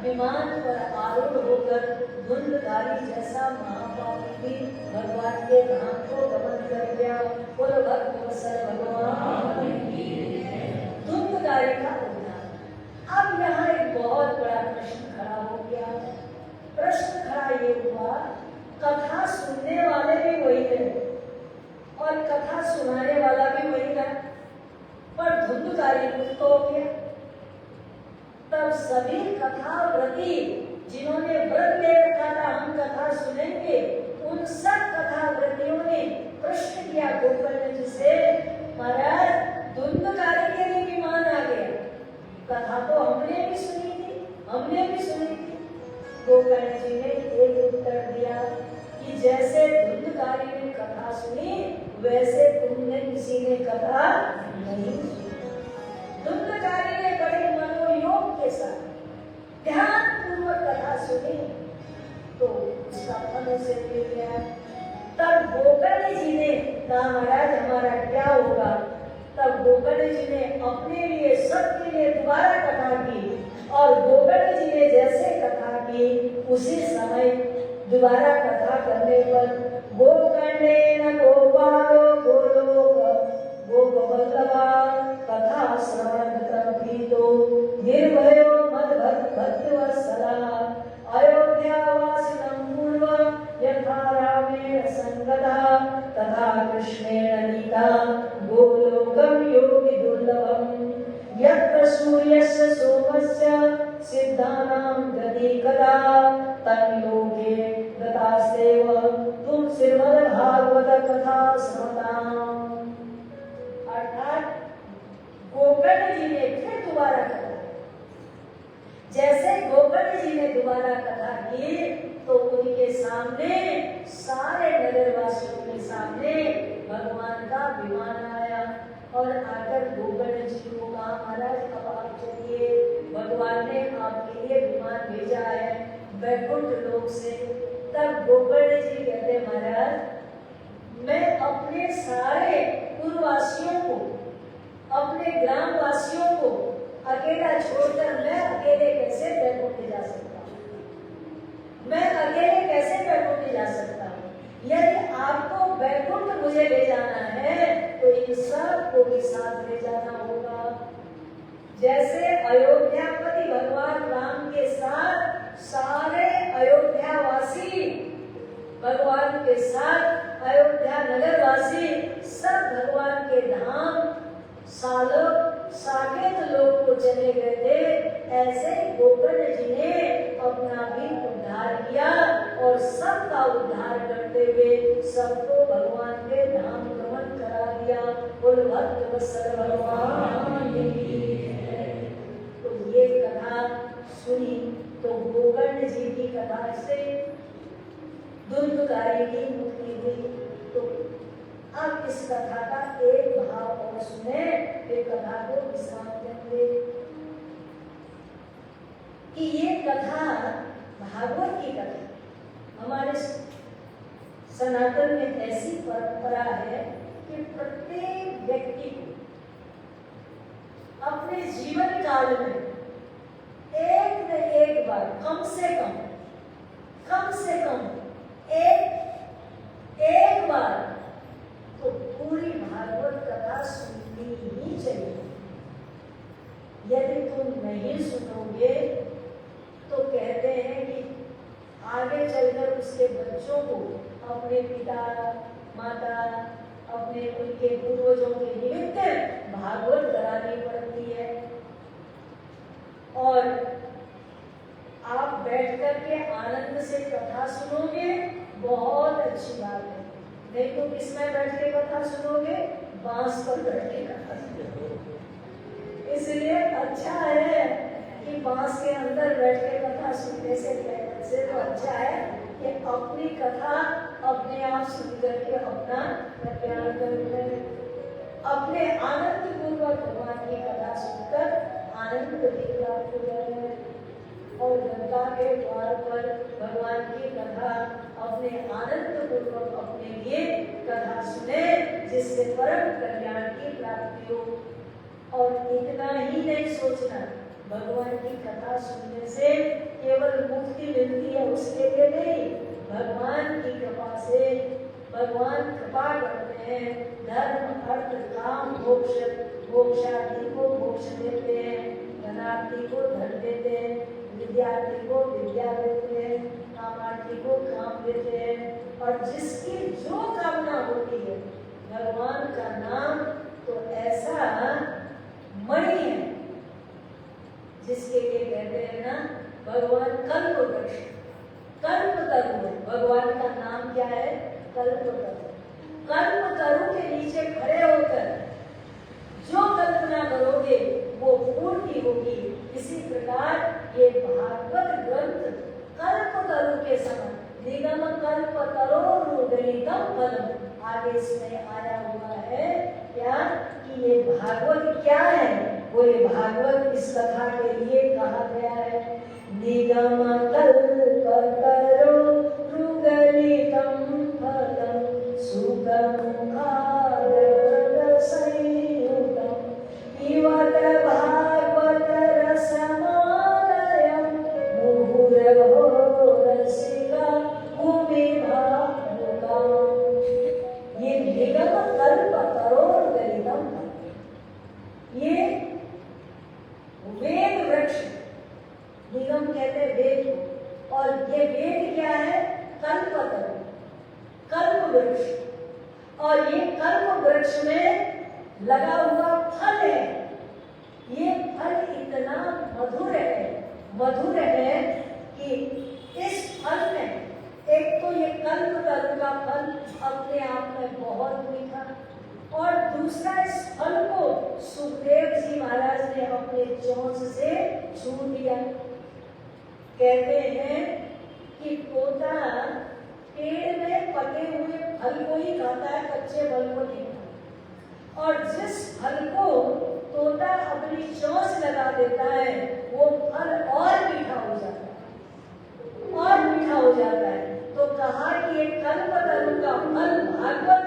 विमान पर आरूढ़ होकर धुंधकारी जैसा महापापी भगवान के धाम को गमन कर गया। बोलो भक्त वत्सल भगवान धुंधकारी का उद्धार। अब यहाँ एक बहुत बड़ा प्रश्न खड़ा हो गया। प्रश्न खड़ा ये हुआ कथा सुनने वाले भी वही थे और कथा सुनाने वाला भी वही था, पर धुंधकारी मुक्त हो गया। तब सभी कथा व्रती जिन्होंने व्रत ले रखा था हम कथा सुनेंगे, उन सब कथाव्रतियों ने प्रश्न किया गोकर्ण जी से, महाराज धुंधकारी के लिए भी मान आ गया, कथा तो हमने भी सुनी थी। गोकर्ण जी ने एक उत्तर दिया कि जैसे धुंधकारी ने कथा सुनी वैसे तुमने किसी ने कथा नहीं सुनी। धुंधकारी ने बड़े मनोयोग के साथ ध्यान पूर्वक कथा सुनी तो उसका फल उसे मिल गया। तब गोकर्ण जी ने कहा महाराज हमारा क्या होगा। तब गोकर्ण जी ने अपने लिए सबके लिए दोबारा कथा की और गोकर्ण जी ने जैसे कथा की उसी समय दोबारा कथा करने पर गोकर्णेन गोपालो गोलोक गोपवल्लभा कथा श्रवणं भीतो निर्भयो मद्भक्तवत्सला अयोध्यावासिनं पूर्वं यथा रामेण संगता तथा कृष्णेन नीता गोलोकं योगि दुर्लभम् यत्र सूर्यस्य सोमस्य सिद्धानां गति कदा तन्लोके गतास्तेव तुम श्रीमद्भागवत कथा श्रवताम्। अर्थात गोकर्ण जी ने फिर दोबारा कथा, जैसे गोकर्ण जी ने दोबारा कथा की तो उनके सामने सारे नगरवासियों के सामने भगवान का विमान आया और आकर गोकर्ण जी को कहा महाराज अब आप चलिए, भगवान ने आपके लिए विमान भेजा है वैकुंठ लोक से। तब गोकर्ण जी कहते महाराज मैं अपने सारे पूर्ववासियों को, अपने ग्रामवासियों को अकेला छोड़कर मैं अकेले कैसे वैकुंठ जा सकता हूँ, मैं अकेले कैसे वैकुंठ जा सकता हूँ। यदि आपको वैकुंठ मुझे ले जाना है तो इन सबको भी साथ ले जाना होगा। जैसे अयोध्यापति भगवान राम के साथ सारे अयोध्यावासी, भगवान के साथ अयोध्या नगरवासी सब भगवान के धाम साकेत लोक को चले गए थे, ऐसे गोकर्ण जी ने अपना भी उद्धार किया और सबका उद्धार करते हुए सबको भगवान के धाम गमन करा दिया। बोल भक्तवत्सल भगवान की जय। तो ये कथा सुनी तो गोकर्ण जी की कथा से धुंधकारी की मुक्ति हुई। तो अब इस कथा का एक भाव और सुने, एक कथा को विश्राम देंगे कि ये कथा भागवत की कथा हमारे सनातन में ऐसी परंपरा है कि प्रत्येक व्यक्ति को अपने जीवन काल में एक न एक बार कम से कम एक बार तो पूरी भागवत कथा सुननी ही चाहिए। यदि तुम नहीं सुनोगे तो कहते हैं कि आगे चलकर उसके बच्चों को अपने पिता माता अपने उनके पूर्वजों के निमित्त भागवत करानी पड़ती है। और आप बैठ कर के आनंद से कथा सुनोगे बहुत अच्छी बात है, नहीं तो किसमें बैठ के कथा सुनोगे, बांस पर बैठ के कथा सुनोगे। इसलिए अच्छा है कि बांस के अंदर बैठ के कथा सुनने से तो अच्छा है कि अपनी कथा अपने आप सुन करके अपना कल्याण करते, अपने आनंद पूर्वक भगवान की कथा सुनकर आनंद प्राप्त करें। और गंगा के द्वार पर भगवान की कथा अपने आनंद पूर्वक अपने लिए कथा सुने, जिससे परम कल्याण की प्राप्ति हो। और इतना ही नहीं सोचना, भगवान की कथा सुनने से केवल मुक्ति मिलती है उसके लिए नहीं, भगवान की कृपा से भगवान कृपा करते हैं, धर्म अर्थ काम मोक्षार्थी को मोक्ष देते हैं, धनार्थी को धन देते हैं, विद्यार्थी को विद्या देते हैं, कामार्थी को काम देते हैं। और जिसकी जो कामना होती है भगवान का नाम तो ऐसा मणि है जिसके लिए कहते हैं ना भगवान कल्पवृक्ष, कल्पतरु है। भगवान का नाम क्या है? कल्पतरु। कल्पतरु के नीचे खड़े होकर जो कल्पना करोगे वो पूर्ति होगी। इसी प्रकार ये भागवत ग्रंथ कल्पतरु के समान, निगम कल्पतरोरुगलितम फलम। आगे इसमें आया हुआ है क्या कि ये भागवत क्या है? वो ये भागवत इस कथा के लिए कहा गया है। निगम कल्पतरोरुगलितम फलम सुगमुखादरसंयुतम पिबत भागवत रसमालयं मुहुरहो रसिका भूमिभावुकम्। ये निगम कल्पतरोरुगलितम, ये वेद वृक्ष, निगम कहते हैं वेद को, और ये वेद क्या है? कल्पतरु, कल्प वृक्ष। और ये कल्प वृक्ष में लगा हुआ फल है। ये फल इतना मधुर है कि इस फल में एक तो ये कल्पतरु का फल अपने आप में बहुत मीठा, और दूसरा इस फल को सुखदेव जी महाराज ने अपने चोंच से छू लिया। कहते हैं कि तोता पेड़ में पके हुए फल को ही खाता है, कच्चे फल को नहीं खाता। और जिस फल को तोता अपनी चोंच लगा देता है वो फल और मीठा हो जाता है, और मीठा हो जाता है। तो कहा कि ये कल्पतरु का फल भागवत,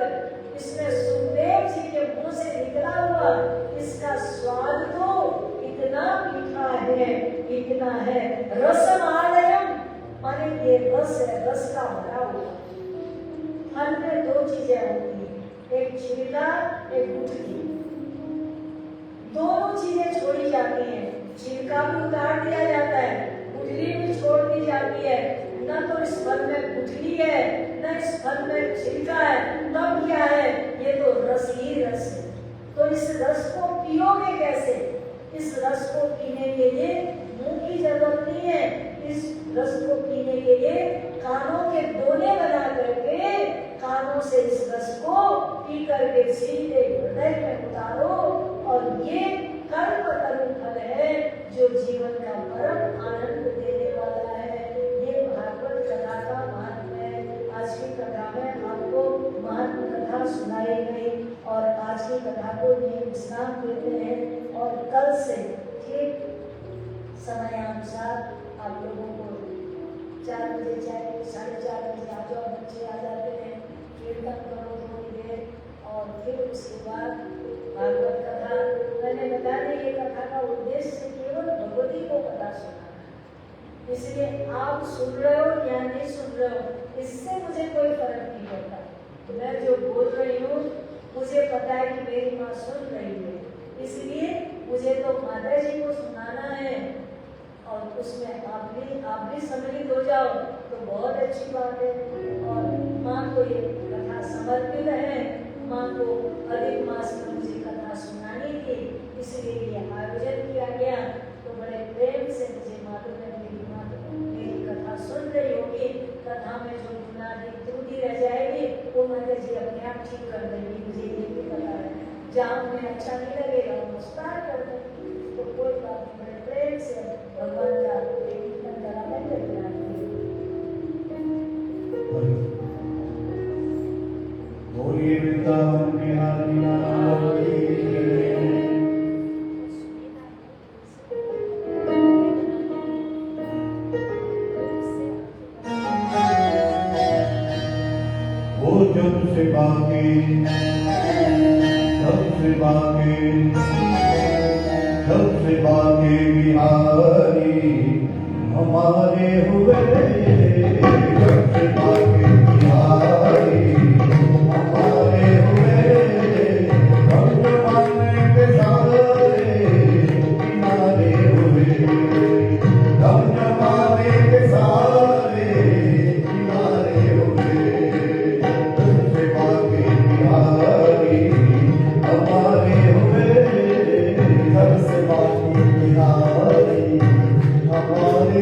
इसमें सुखदेव जी के मुंह से निकला हुआ इसका स्वाद तो इतना मीठा है, इतना है। रसमालयम माने ये रस है, रस का भरा हुआ। फल में दो चीजें होती हैं, एक छिलका, एक गुठली। दोनों चीजें छोड़ी जाती हैं। छिलका भी उतार दिया जाता है, गुठली भी छोड़ दी जाती है। न तो इस फल में गुठली है, न इस फल में छिलका है, तब क्या है? ये तो रस ही रस है। तो इस रस को पियोगे कैसे? इस रस को पीने के लिए मुंह की जरूरत नहीं है। इस रस को पीने के लिए कानों के दोने बना करके कानों से इस रस को पी करके सीधे हृदय में उतारो, और ये कल्पतरु फल है जो जीवन का परम आनंद देने वाला है। ये भागवत कथा का महात्म्य है। आज की कथा में आपको महात्म्य कथा सुनाई गई, और आज की कथा को ये विश्राम देते हैं, और कल से ठीक समयानुसार आप लोगों को 4 बजे चाहे 4:30 बजे आ जाओ, बच्चे आ जाते हैं, कीर्तन करो थोड़ी देर, और फिर उसके बाद भागवत कथा। मैंने बता दी ये कथा का उद्देश्य केवल भगवती को कथा सुनाना, इसलिए आप सुन रहे हो या नहीं सुन रहे हो इससे मुझे कोई फर्क नहीं पड़ता। मैं जो बोल रही हूँ मुझे पता है कि मेरी माँ सुन रही है, इसलिए मुझे तो माता जी को सुनाना है, और उसमें आप भी सम्मिलित हो जाओ तो बहुत अच्छी बात है। और माँ को ये कथा समर्पित है। माँ को अधिक मास में मुझे कथा सुनानी थी, इसलिए ये आयोजन किया गया। तो बड़े प्रेम से मुझे मालूम है मेरी कथा सुन रही होगी। कथा में जो त्रुटि रह जाएगी वो माता जी अपने आप ठीक कर देंगी, मुझे ये भी पता है। जहाँ उन्हें अच्छा नहीं लगेगा वो नमस्कार कर देंगे, तो कोई बात नहीं। बड़े प्रेम से भगवान का कीर्तन कराने के लिए बोलिए वृंदावन बिहारी लाल की वो जब से बाकी बिहारी हमारे हुए, जब से बाकी बिहारी हमारे हुए, हम जमाने के सारे किनारे हुए, हम जमाने के सारे किनारे हुए, जब से बाकी बिहारी हमारे हुए, जब से बाकी बिहारी हमारे